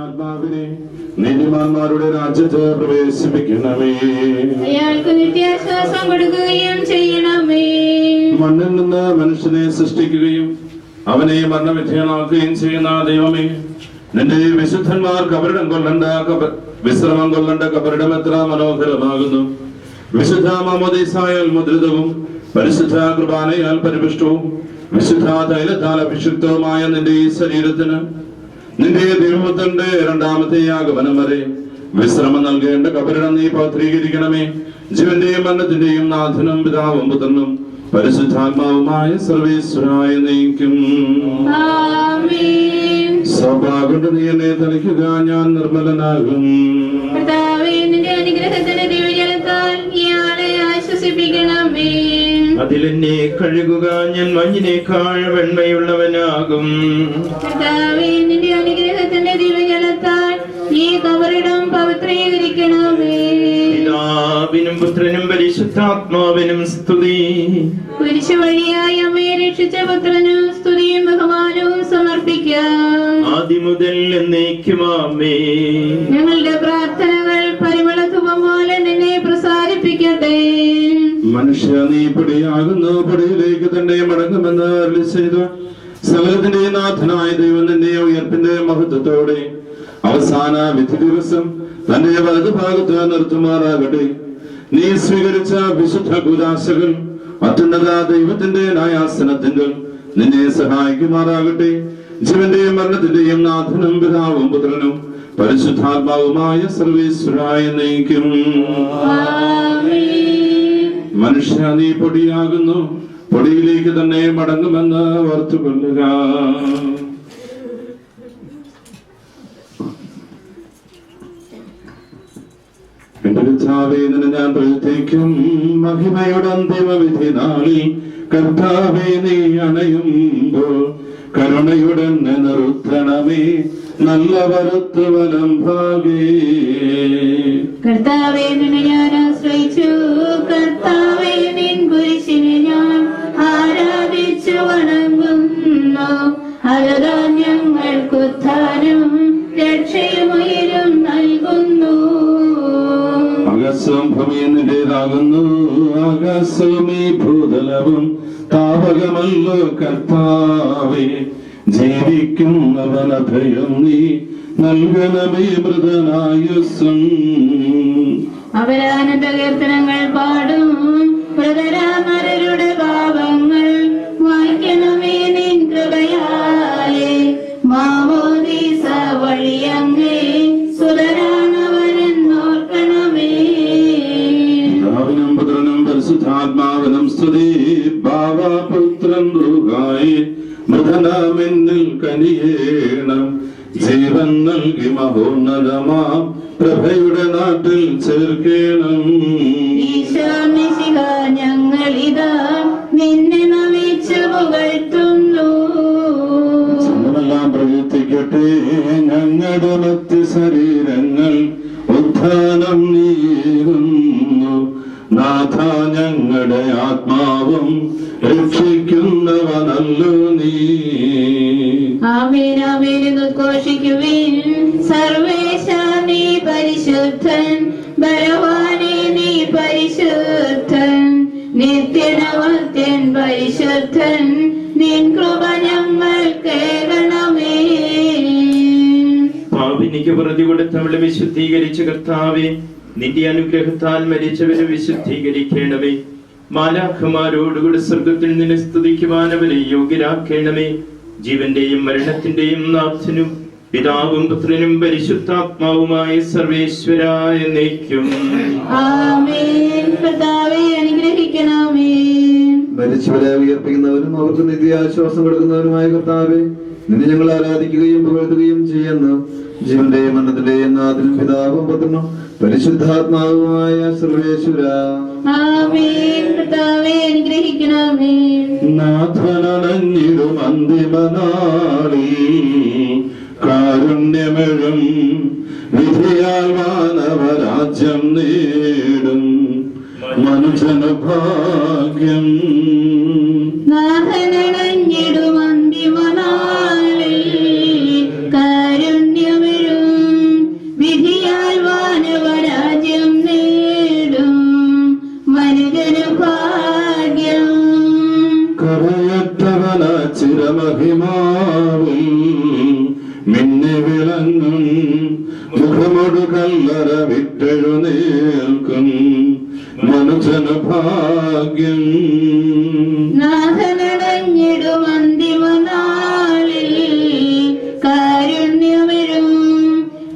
ആത്മാവിനെ നീതിമാന്മാരുടെ രാജ്യത്ത് പ്രവേശിപ്പിക്കണമേ. അയാൾക്ക് നിത്യാശ്വാസം കൊടുക്കുകയും ചെയ്യണമേ. മണ്ണിൽ നിന്ന് മനുഷ്യനെ സൃഷ്ടിക്കുകയും അവനെ മരണവിധേയനാക്കുകയും ചെയ്യുന്ന ദൈവമേ, നിന്റെ വിശുദ്ധന്മാർ വിശ്രമം കൊള്ളേണ്ട കബറിടം എത്ര മനോഹരമാകുന്നു. വിശുദ്ധ മാമോദീസായാൽ മുദ്രിതവും പരിശുദ്ധ കുർബാനയാൽ പരിപുഷ്ടവും വിശുദ്ധ തൈലത്താൽ അഭിഷിക്തവുമായ നിന്റെ ഈ ശരീരത്തിന് നിന്റെ ദൈവത്തിന്റെ രണ്ടാമത്തെ ആഗമനം വരെ വിശ്രമം നൽകേണ്ട കബറിടം നീ പവിത്രീകരിക്കണമേ. ജീവന്റെയും മരണത്തിന്റെയും നാഥനും പിതാവും പുത്രനും പരിശുദ്ധാത്മാവുമായ സർവേശ്വരായ നീക്കും. സഭാകൊണ്ട് നീ എന്നെ തളിക്കുക, ഞാൻ നിർമ്മലനാകും. അനുഗ്രഹത്തിന്റെ ദിവ്യജലത്താൽ ഇയാളെ ആശ്വസിപ്പിക്കണമേ. അതിലെന്നെ കഴുകുക, ഞാൻ മഞ്ഞിനേക്കാൾ വെണ്മയുള്ളവനാകും. നിന്റെ അനുഗ്രഹത്തിന്റെ ദിവ്യജലത്താൽ ഈ കബറിടം പവിത്രീകരിക്കണമേ. പിതാവിനും പുത്രനും പരിശുദ്ധാത്മാവിനും സ്തുതി. കുരിശ് വഴിയായി അമ്മയെ രക്ഷിച്ച പുത്രനും സ്തുതിയും ബഹുമാനവും സമർപ്പിക്കാം. ആദ്യം മുതൽ എന്നേക്കും ആമേൻ. ഞങ്ങളുടെ പ്രാർത്ഥനകൾ പരിമളധൂപം പോലെ നിന്നെ പ്രസാരിപ്പിക്കട്ടെ. മനുഷ്യ നീ പൊടിയാകുന്നു, പൊടിയിലേക്ക് തന്നെ മടങ്ങുമെന്ന് അരുളി ചെയ്തു. സകലത്തിന്റെ നാഥനായ ദൈവം നിന്റെ ഉയർപ്പിന്റെ മഹത്വത്തോടെ അവസാന വിധി ദിവസം തന്റെ വലതുഭാഗത്ത് നിർത്തുമാറാകട്ടെ. നീ സ്വീകരിച്ച വിശുദ്ധ കൂദാശകൾ അത്യുന്നത ദൈവത്തിന്റെ ന്യായാസനത്തിങ്കൽ നിന്നെ സഹായിക്കുമാറാകട്ടെ. ജീവന്റെയും മരണത്തിന്റെയും നാഥനും പിതാവും പുത്രനും പരിശുദ്ധാത്മാവുമായ സർവേശ്വരായ നയിക്കും. മനുഷ്യ നീ പൊടിയാകുന്നു, പൊടിയിലേക്ക് തന്നെ മടങ്ങുമെന്ന് ഓർത്തുകൊള്ളുക. എന്റെ കർത്താവേ, നിന്നെ ഞാൻ പ്രവർത്തിക്കും. മഹിമയുടെ അന്തിമവിധി നാളിൽ കർത്താവേ നീ അണയുമ്പോൾ കരുണയുടെ നിർത്തണമേ, നല്ല വരത്ത് വലം ഭാഗേ. കർത്താവേ, നിന്നെ ഞാൻ ആശ്രയിച്ചു. കർത്താവേ, നിൻ കുരിശിനെ ഞാൻ ആരാധിച്ചു വണങ്ങുന്നു. അതാ ഞങ്ങൾക്കുദ്ധാനം രക്ഷയുമയിലും നൽകുന്നു. ആകാശവും ഭൂമിയും നിന്റേതാകുന്നു. ആകാശവും ഈ ഭൂതലവും താവകമല്ലോ കർത്താവേ. ജീവിക്കുന്നവനഭയം നീ നൽകണമേ മൃതനായുസ്സും. അവരാനന്ദ കീർത്തനങ്ങൾ പാടും. മൃതരാമരുടെ പാപങ്ങൾ വായിക്കണമേ നിൻ കൃപയാലേ. മാമോദീസ വഴിയങ്ങേ സുതരാനവരെന്നോർക്കണമേ. പിതാവിനും പുത്രനും പരിശുദ്ധാത്മാവിനും സ്തുതി. ഭാവപുത്രൻ റൂഹായി മൃതനാമെന്ന് ചെയ്യണം. ജീവൻ നൽകി മഹോന്നതമാം പ്രഭയുടെ നാട്ടിൽ ചേർക്കണം. ഈശോമിശിഹ ഞങ്ങളിതാ നിന്നെ നമിച്ചു പുകഴ്ത്തുന്നു. എല്ലാം പ്രകീർത്തിക്കട്ടെ ഞങ്ങളുടെ മറ്റ് ശരീരങ്ങൾ ഉത്ഥാനം നീങ്ങുന്നു. നാഥ ഞങ്ങളുടെ ആത്മാവും രക്ഷിക്കുന്നവനല്ലോ നീ. ആമേൻ ആമേൻ എന്ന് ഘോഷിക്കുവിൻ. സർവേശ നീ പരിശുദ്ധൻ, ബലവാനേ നീ പരിശുദ്ധൻ, നിത്യനമത്യൻ പരിശുദ്ധൻ, നിൻ കൃപ ഞങ്ങൾ കേൾക്കണമേ. പാപിനിക്ക് പ്രതി കൊടുത്തവളെ വിശുദ്ധീകരിച്ച കർത്താവേ, നിന്റെ അനുഗ്രഹത്താൽ മരിച്ചവരെ വിശുദ്ധീകരിക്കണമേ. മാലാഖമാരോടുകൂടി സ്വർഗത്തിൽ നിന്നെ സ്തുതിക്കുവാൻ അവരെ യോഗ്യരാക്കണമേ. ജീവന്റെയും മരണത്തിന്റെയും നാഥനും പിതാവും പുത്രനും പരിശുദ്ധാത്മാവുമായ സർവേശ്വരായ എന്നേക്കും ആമേൻ. കർത്താവേ അനുഗ്രഹിക്കണമേ. മരിച്ചവരെ ഉയർപ്പിക്കുന്നവരും അവർക്ക് നിത്യാശ്വാസം കൊടുക്കുന്നവരുമായ കർത്താവേ, നിന്നെ ഞങ്ങൾ ആരാധിക്കുകയും പുകഴ്ത്തുകയും ചെയ്യുന്നു. ജീവന്റെയും മരണത്തിന്റെയും നാഥനും പിതാവും പുത്രനും പരിശുദ്ധാത്മാവുമായ സർവേശ്വര. ആമേൻ. കർത്താവേ അനുഗ്രഹിക്കണമേ. നാഥനണഞ്ഞിടും അന്തിമനാളിൽ കാരുണ്യമെഴും വിധിയാൽ മാനവരാജ്യം നേടും മനുജന ഭാഗ്യം. നാഥനണഞ്ഞിടും അന്തിമനാളിൽ കാരുണ്യമെഴും വിധിയാൽ വാനവരാജ്യം നേടും മനുജനു ഭാഗ്യം. കരയറ്റവന ചിരമഹിമാവിൽ മിന്നി വിളങ്ങും മുഖമൊടു കല്ലറ വിട്ടെഴുന്നേൽക്കും മനുജന ഭാഗ്യം. നാഥനണഞ്ഞിടും അന്തിമനാളിൽ കാരുണ്യമെഴും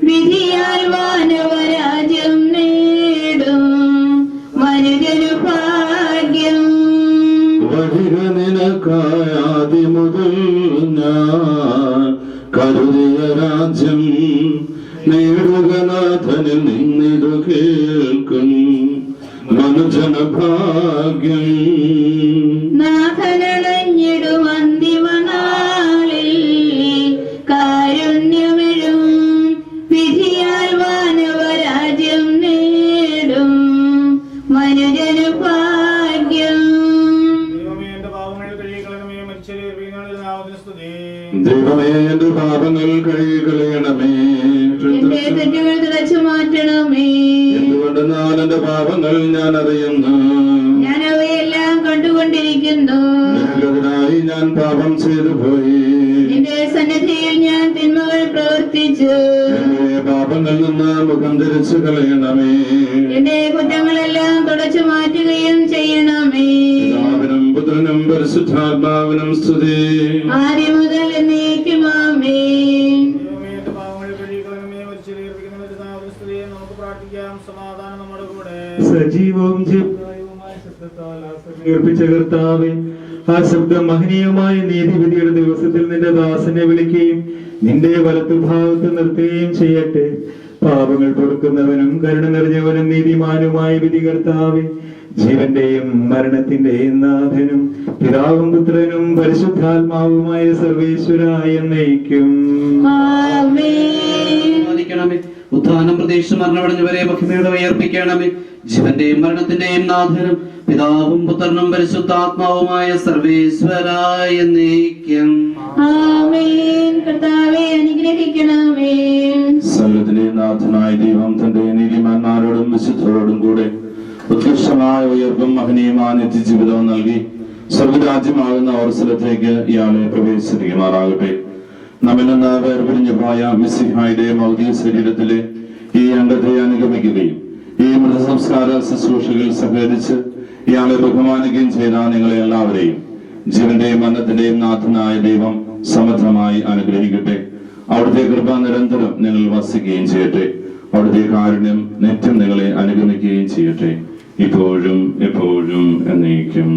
വിധിയാൽ വാനവരാജ്യം നേടും മനുജനു ഭാഗ്യം. വരിക നിനക്കായാതി മുതൽ ഞാൻ കരുതിയ രാജ്യം നേടുക നാഥനിൽ നിന്നിതു കേൾക്കും മനുജന ഭാഗ്യം. നാഥനണഞ്ഞിടും അന്തിമനാളിൽ കാരുണ്യമെഴും വിധിയാൽ വാനവരാജ്യം നേടും മനുജനു ഭാഗ്യം. ദൈവമേ എന്റെ പാപങ്ങൾ കഴുകിക്കളയണമേ. എന്റെ തെറ്റുകൾ തുടച്ചു മാറ്റണമേ. എന്തുകൊണ്ടെന്നാൽ എന്റെ പാപങ്ങൾ ഞാൻ അറിയുന്നു, ഞാൻ അവയെല്ലാം കണ്ടുകൊണ്ടിരിക്കുന്നു. നിനക്കെതിരായി ഞാൻ പാപം ചെയ്തു പോയി. നിന്റെ സന്നിധിയിൽ ഞാൻ തിന്മകൾ പ്രവർത്തിച്ചു. എന്റെ പാപങ്ങളിൽ നിന്ന് മുഖം തിരിച്ചു കളയണമേ. എന്റെ കുറ്റങ്ങളെല്ലാം തുടച്ചു മാറ്റുകയും ചെയ്യണമേ. പിതാവിനും പുത്രനും പരിശുദ്ധാത്മാവിനും സ്തുതി. ആദ്യം മുതൽ എന്നേക്കും ആമേൻ. സജീവവും ജീവദായകവുമായ ശബ്ദത്താൽ ആ സമർപ്പിച്ച കർത്താവേ, ആ ശബ്ദം മഹനീയമായ നീതിവിധിയുടെ ദിവസത്തിൽ നിന്റെ ദാസനെ വിളിക്കുകയും നിന്റെ വലത്തുഭാഗത്ത് നിർത്തുകയും ചെയ്യട്ടെ. പാപങ്ങൾ പൊറുക്കുന്നവനും കരുണ നിറഞ്ഞവനും നീതിമാനുമായ വിധി കർത്താവേ, ജീവന്റെയും മരണത്തിന്റെയും നാഥനും പിതാവും പുത്രനും പരിശുദ്ധാത്മാവുമായ സർവേശ്വരായ എന്നേക്കും ഉത്ഥാനം പ്രതീക്ഷ മരണമടഞ്ഞവരെ മഹിമയുടെ ഉയർപ്പിക്കണമേ. ജീവന്റെയും മരണത്തിന്റെയും നാഥനും പിതാവും പുത്രനും പരിശുദ്ധാത്മാവുമായ സർവേശ്വരായ എന്നേക്കും ആമേൻ. കർത്താവേ അനുഗ്രഹിക്കണമേ. സർവ്വത്തിലെ നാഥനായ ദൈവം തന്റെ നീതിമാന്മാരോടും വിശുദ്ധരോടും കൂടെ ഉത്കൃഷ്ടമായ ഉയർപ്പും മഹനീയമായ നിത്യജീവിതവും നൽകി സ്വർഗരാജ്യമാകുന്ന അവസരത്തിലേക്ക് ഇയാളെ പ്രവേശിപ്പിക്കുമാറാകട്ടെ. നമ്മിൽ നിന്ന് വേർപിരിഞ്ഞു പോയ മിശിഹായുടെ ഭൗതിക ശരീരത്തിലെ ഈ അംഗത്തെ അനുഗമിക്കുകയും ഈ മൃതസംസ്കാര ശുശ്രൂഷകളിൽ സഹകരിച്ച് ഇയാളെ ബഹുമാനിക്കുകയും ചെയ്ത നിങ്ങളെ എല്ലാവരെയും ജീവന്റെയും മരണത്തിന്റെയും നാഥനായ ദൈവം സമൃദ്ധമായി അനുഗ്രഹിക്കട്ടെ. അവിടുത്തെ കൃപ നിരന്തരം നിങ്ങൾ വസിക്കുകയും ചെയ്യട്ടെ. അവിടുത്തെ കാരുണ്യം നിത്യം നിങ്ങളെ അനുഗമിക്കുകയും ചെയ്യട്ടെ, ഇപ്പോഴും എപ്പോഴും എന്നേക്കും.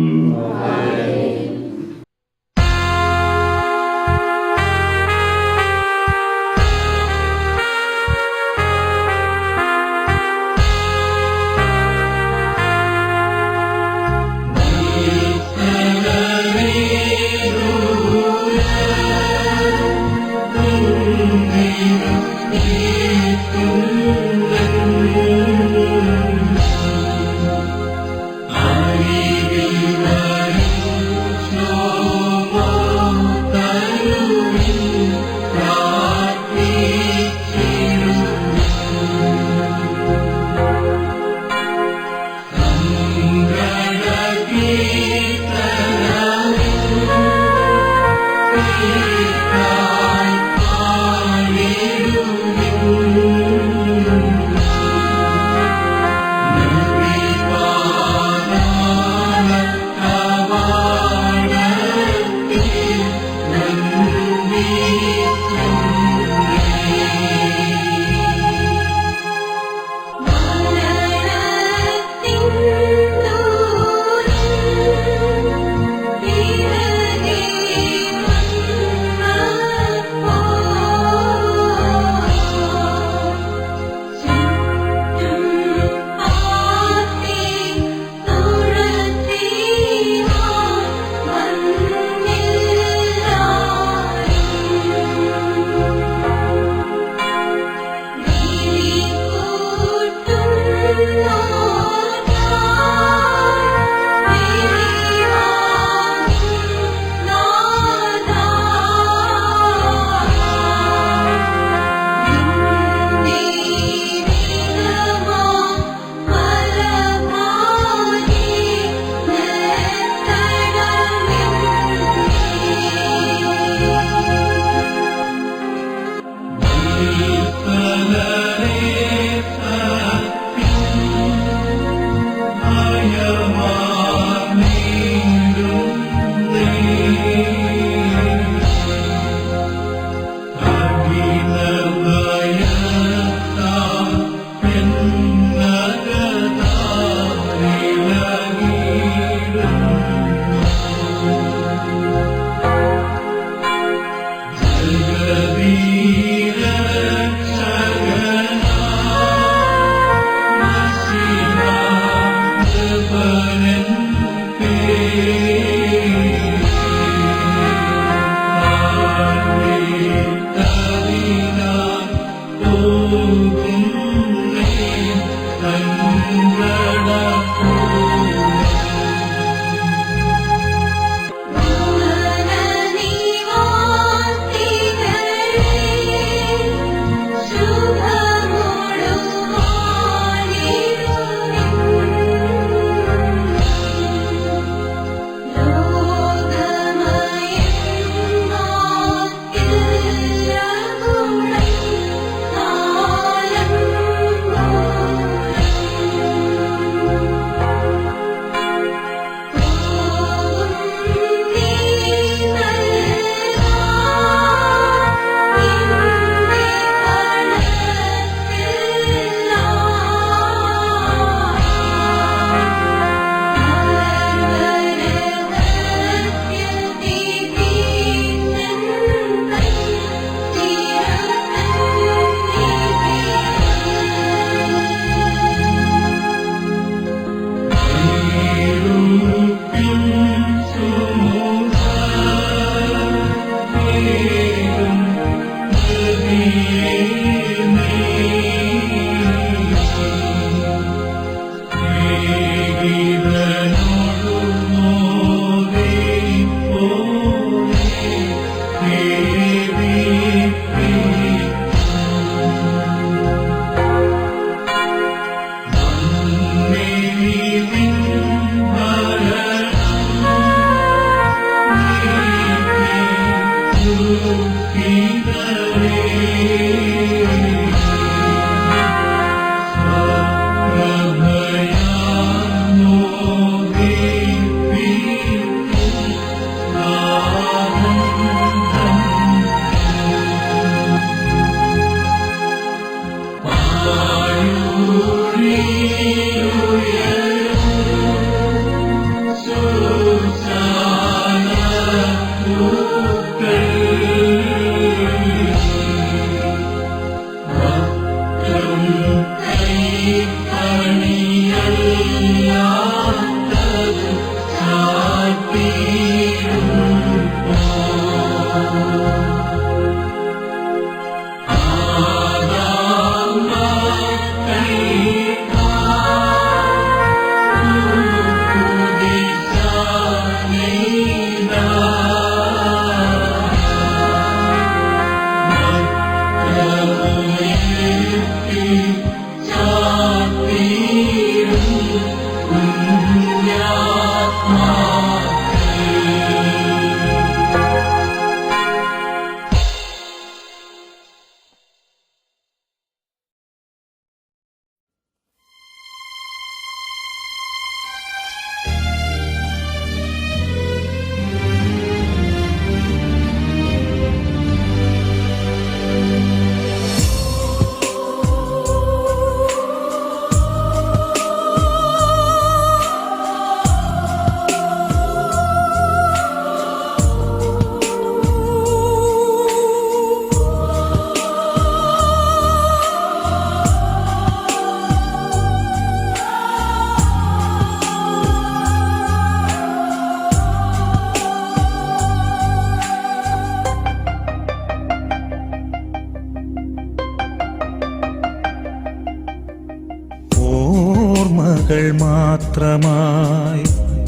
ഓർമ്മകൾ മാത്രമായി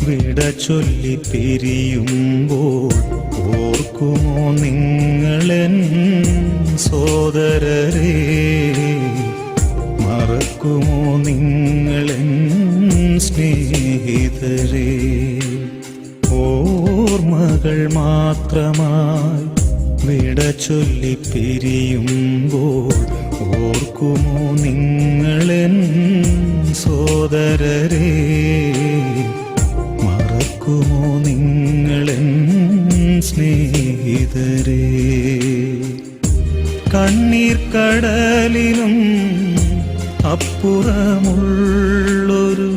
വിട ചൊല്ലി പിരിയുമ്പോൾ ഓർക്കുമോ നിങ്ങളെൻ സോദരരെ, മറക്കുമോ നിങ്ങളെൻ സ്നേഹിതരെ. ഓർമ്മകൾ മാത്രമായി വിട ചൊല്ലി പിരിയുമ്പോൾ ഓർക്കുമോ നിങ്ങളെൻ സോദരരെ, മറക്കുമോ നിങ്ങളെൻ സ്നേഹിതരെ. കണ്ണീർ കടലിനും അപ്പുറമുള്ളൊരു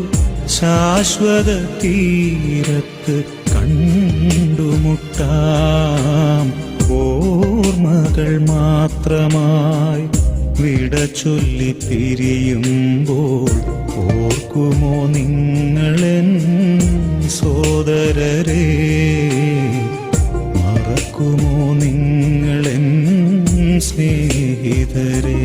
ശാശ്വത തീരത്ത് കണ്ടുമുട്ടാം. ഓർമ്മകൾ മാത്രമായി വിട ചൊല്ലി പിരിയുമ്പോൾ ഓർക്കുമോ നിങ്ങളെൻ സോദരരെ, മറക്കുമോ നിങ്ങളെൻ സ്നേഹിതരെ.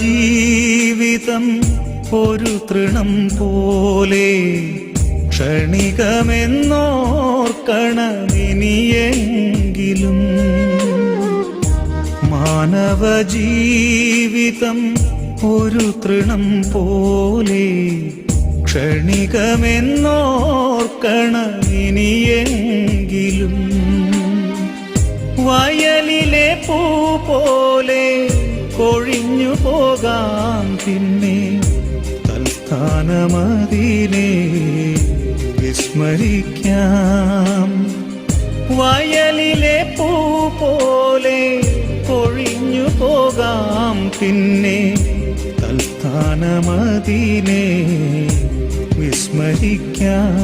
മാനവജീവിതം ഒരു തൃണം പോലെ ക്ഷണികമെന്നോർക്കണമിനിയെങ്കിലും. മാനവജീവിതം ഒരു തൃണം പോലെ ക്ഷണികമെന്നോർക്കണമിനിയെങ്കിലും. വയലിലെ പൂ പോലെ കൊഴിഞ്ഞു പോകാം പിന്നെ തൽസ്ഥാനമതിനെ വിസ്മരിക്കാം. വയലിലെ പൂ പോലെ കൊഴിഞ്ഞു പോകാം പിന്നെ തൽസ്ഥാനമതിനെ വിസ്മരിക്കാം.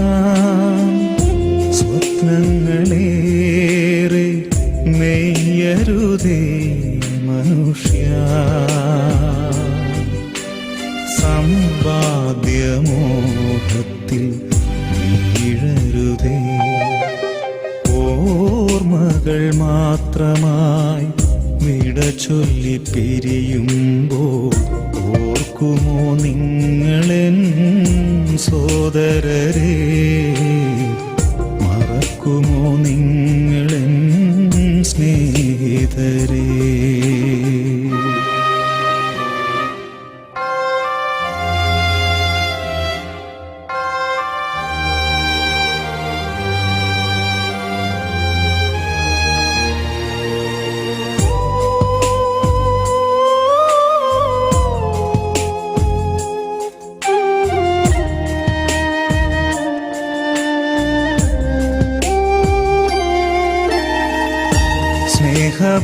സ്വപ്നങ്ങളേറെ നെയ്യരുതേ മനുഷ്യ, സമ്പാദ്യമോഹത്തിൽ വീഴരുതേ. ഓർമ്മകൾ മാത്രമായി വിട ചൊല്ലി പിരിയുമ്പോൾ ഓർക്കുമോ നിങ്ങളെൻ സോദരരെ, മറക്കുമോ നിങ്ങളെൻ സ്നേഹിതരെ.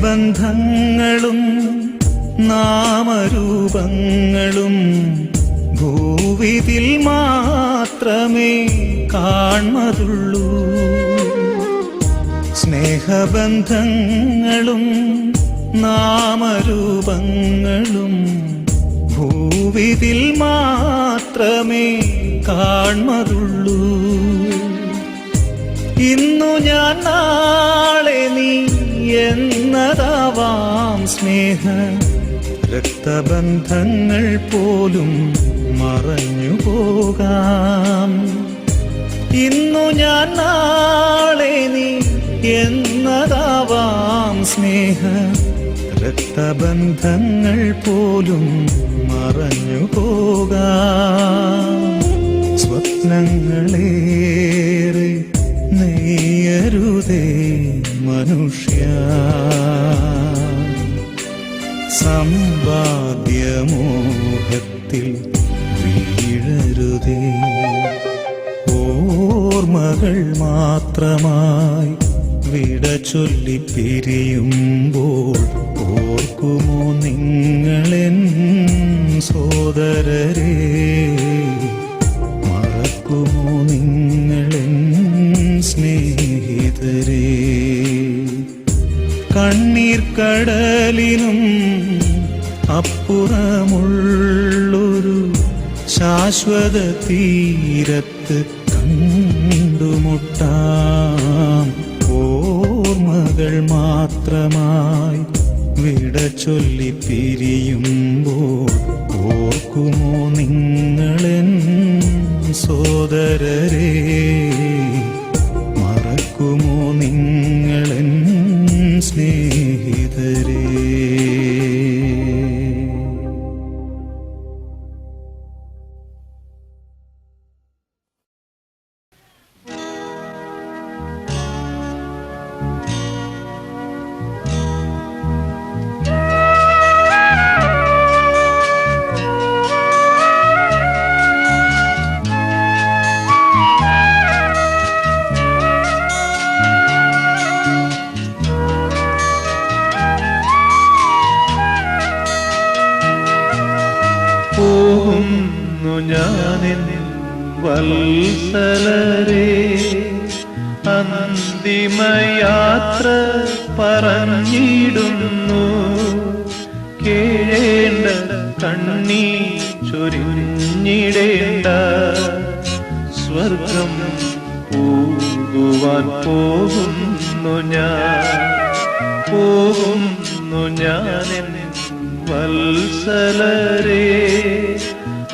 സ്നേഹബന്ധങ്ങളും നാമരൂപങ്ങളും ഭൂവിതിൽ മാത്രമേ കാൺമതുള്ളൂ. സ്നേഹബന്ധങ്ങളും നാമരൂപങ്ങളും ഭൂവിതിൽ മാത്രമേ കാൺമതുള്ളൂ. ഇന്നു ഞാൻ നാളെ നീ എന്നതാവാം സ്നേഹ രക്തബന്ധങ്ങൾ പോലും മറഞ്ഞു പോകാം. ഇന്നു ഞാൻ നാളെ നീ എന്നതാവാം സ്നേഹ രക്തബന്ധങ്ങൾ പോലും മറഞ്ഞു പോകാം. സ്വപ്നങ്ങളേറെ നെയ്യരുതേ മനുഷ്യ, സമ്പാദ്യമോഹത്തിൽ വീഴരുതേ. ഓർമ്മകൾ മാത്രമായി വിട ചൊല്ലി പിരിയുമ്പോൾ ഓർക്കുമോ നിങ്ങളെൻ സോദരരെ? മറക്കുമോ നിങ്ങളെൻ സ്നേഹിതരെ? കണ്ണീർ കടലിനും അപ്പുറമുള്ളൊരു ശാശ്വത തീരത്ത് കണ്ടുമുട്ടാം. ഓർമ്മകൾ മാത്രമായി വിട ചൊല്ലി പിരിയുമ്പോൾ ഓർക്കുമോ നിങ്ങളെൻ സോദരരെ? മറക്കുമോ നിങ്ങളെൻ സ്നേഹിതരെ? പോകുന്നു ഞാനെൻ വത്സലരെ, അന്തിമയാത്ര പറഞ്ഞിടുന്നു. കേഴേണ്ട കണ്ണീർ ചൊരിഞ്ഞിടേണ്ട, സ്വർഗം പോകുവാൻ പോകുന്നു ഞാൻ. പോകുന്നു ഞാനെൻ വത്സലരെ,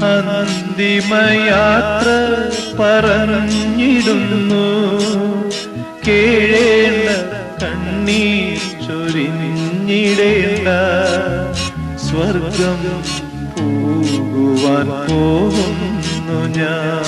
അന്തിമയാത്ര പറഞ്ഞിടുന്നു. കേഴേണ്ട കണ്ണീർ ചൊരിഞ്ഞിടേണ്ട, സ്വർഗം പോകുവാൻ പോകുന്നു ഞാൻ.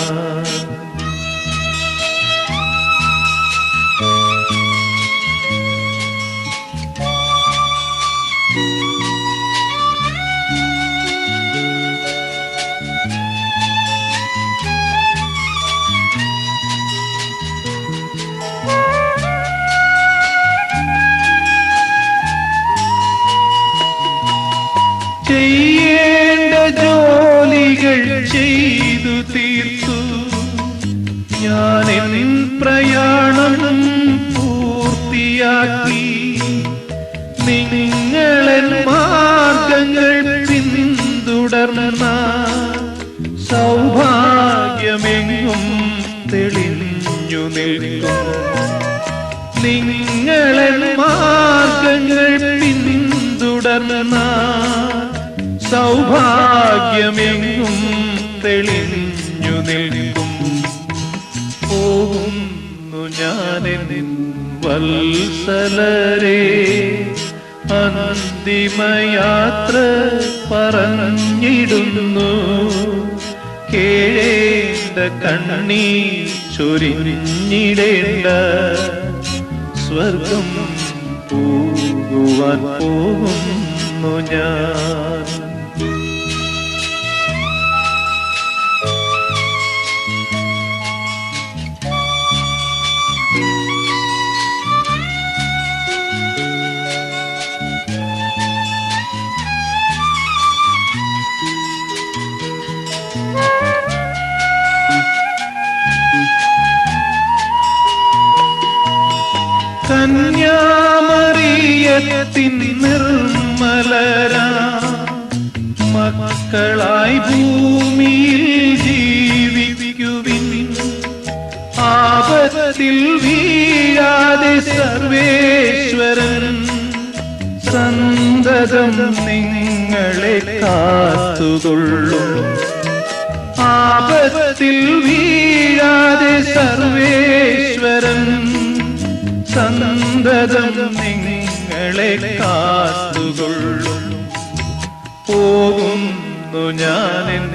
ചെയ്യേണ്ട ജോലികൾ ചെയ്തു തീർത്തു ഞാനെൻ പ്രയാണം പൂർത്തിയാക്കി. നിങ്ങളെൻ മാർഗങ്ങൾ പിന്തുടർന്ന സൗഭാഗ്യമെങ്ങും തെളിഞ്ഞു നിൽക്കും. നിങ്ങളെൻ മാർഗങ്ങൾ പിന്തുടർന്ന സൗഭാഗ്യമെങ്ങും തെളിഞ്ഞു നിൽക്കും. പോകുന്നു ഞാനെൻ വത്സലരെ, അന്തിമയാത്ര പറഞ്ഞിടുന്നു. കേഴേണ്ട കണ്ണീർ ചൊരിഞ്ഞിടേണ്ട, സ്വർഗം പോകുവാൻ പോകുന്നു ഞാൻ. കന്യാമറിയത്തിൻ നിർമ്മലരാ മക്കളായി ഭൂമിയിൽ ജീവിക്കുവിൻ. ആപത്തിൽ വീഴാതെ സർവേശ്വരൻ സന്തതം നിങ്ങളെ കാത്തുകൊള്ളും. ആപത്തിൽ വീഴാതെ സർവേശ്വരൻ സന്തതം നിങ്ങളെ കാത്തുകൊള്ളും. പോകുന്നു ഞാനെൻ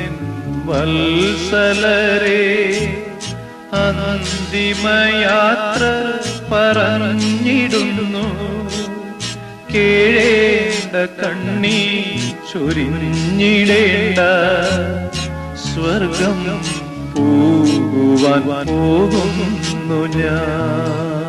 വത്സലരെ, അന്തിമയാത്ര പറഞ്ഞിടുന്നു. കേഴേണ്ട കണ്ണീർ ചൊരിഞ്ഞിടേണ്ട, സ്വർഗം പോകുവാൻ പോകുന്നു ഞാൻ.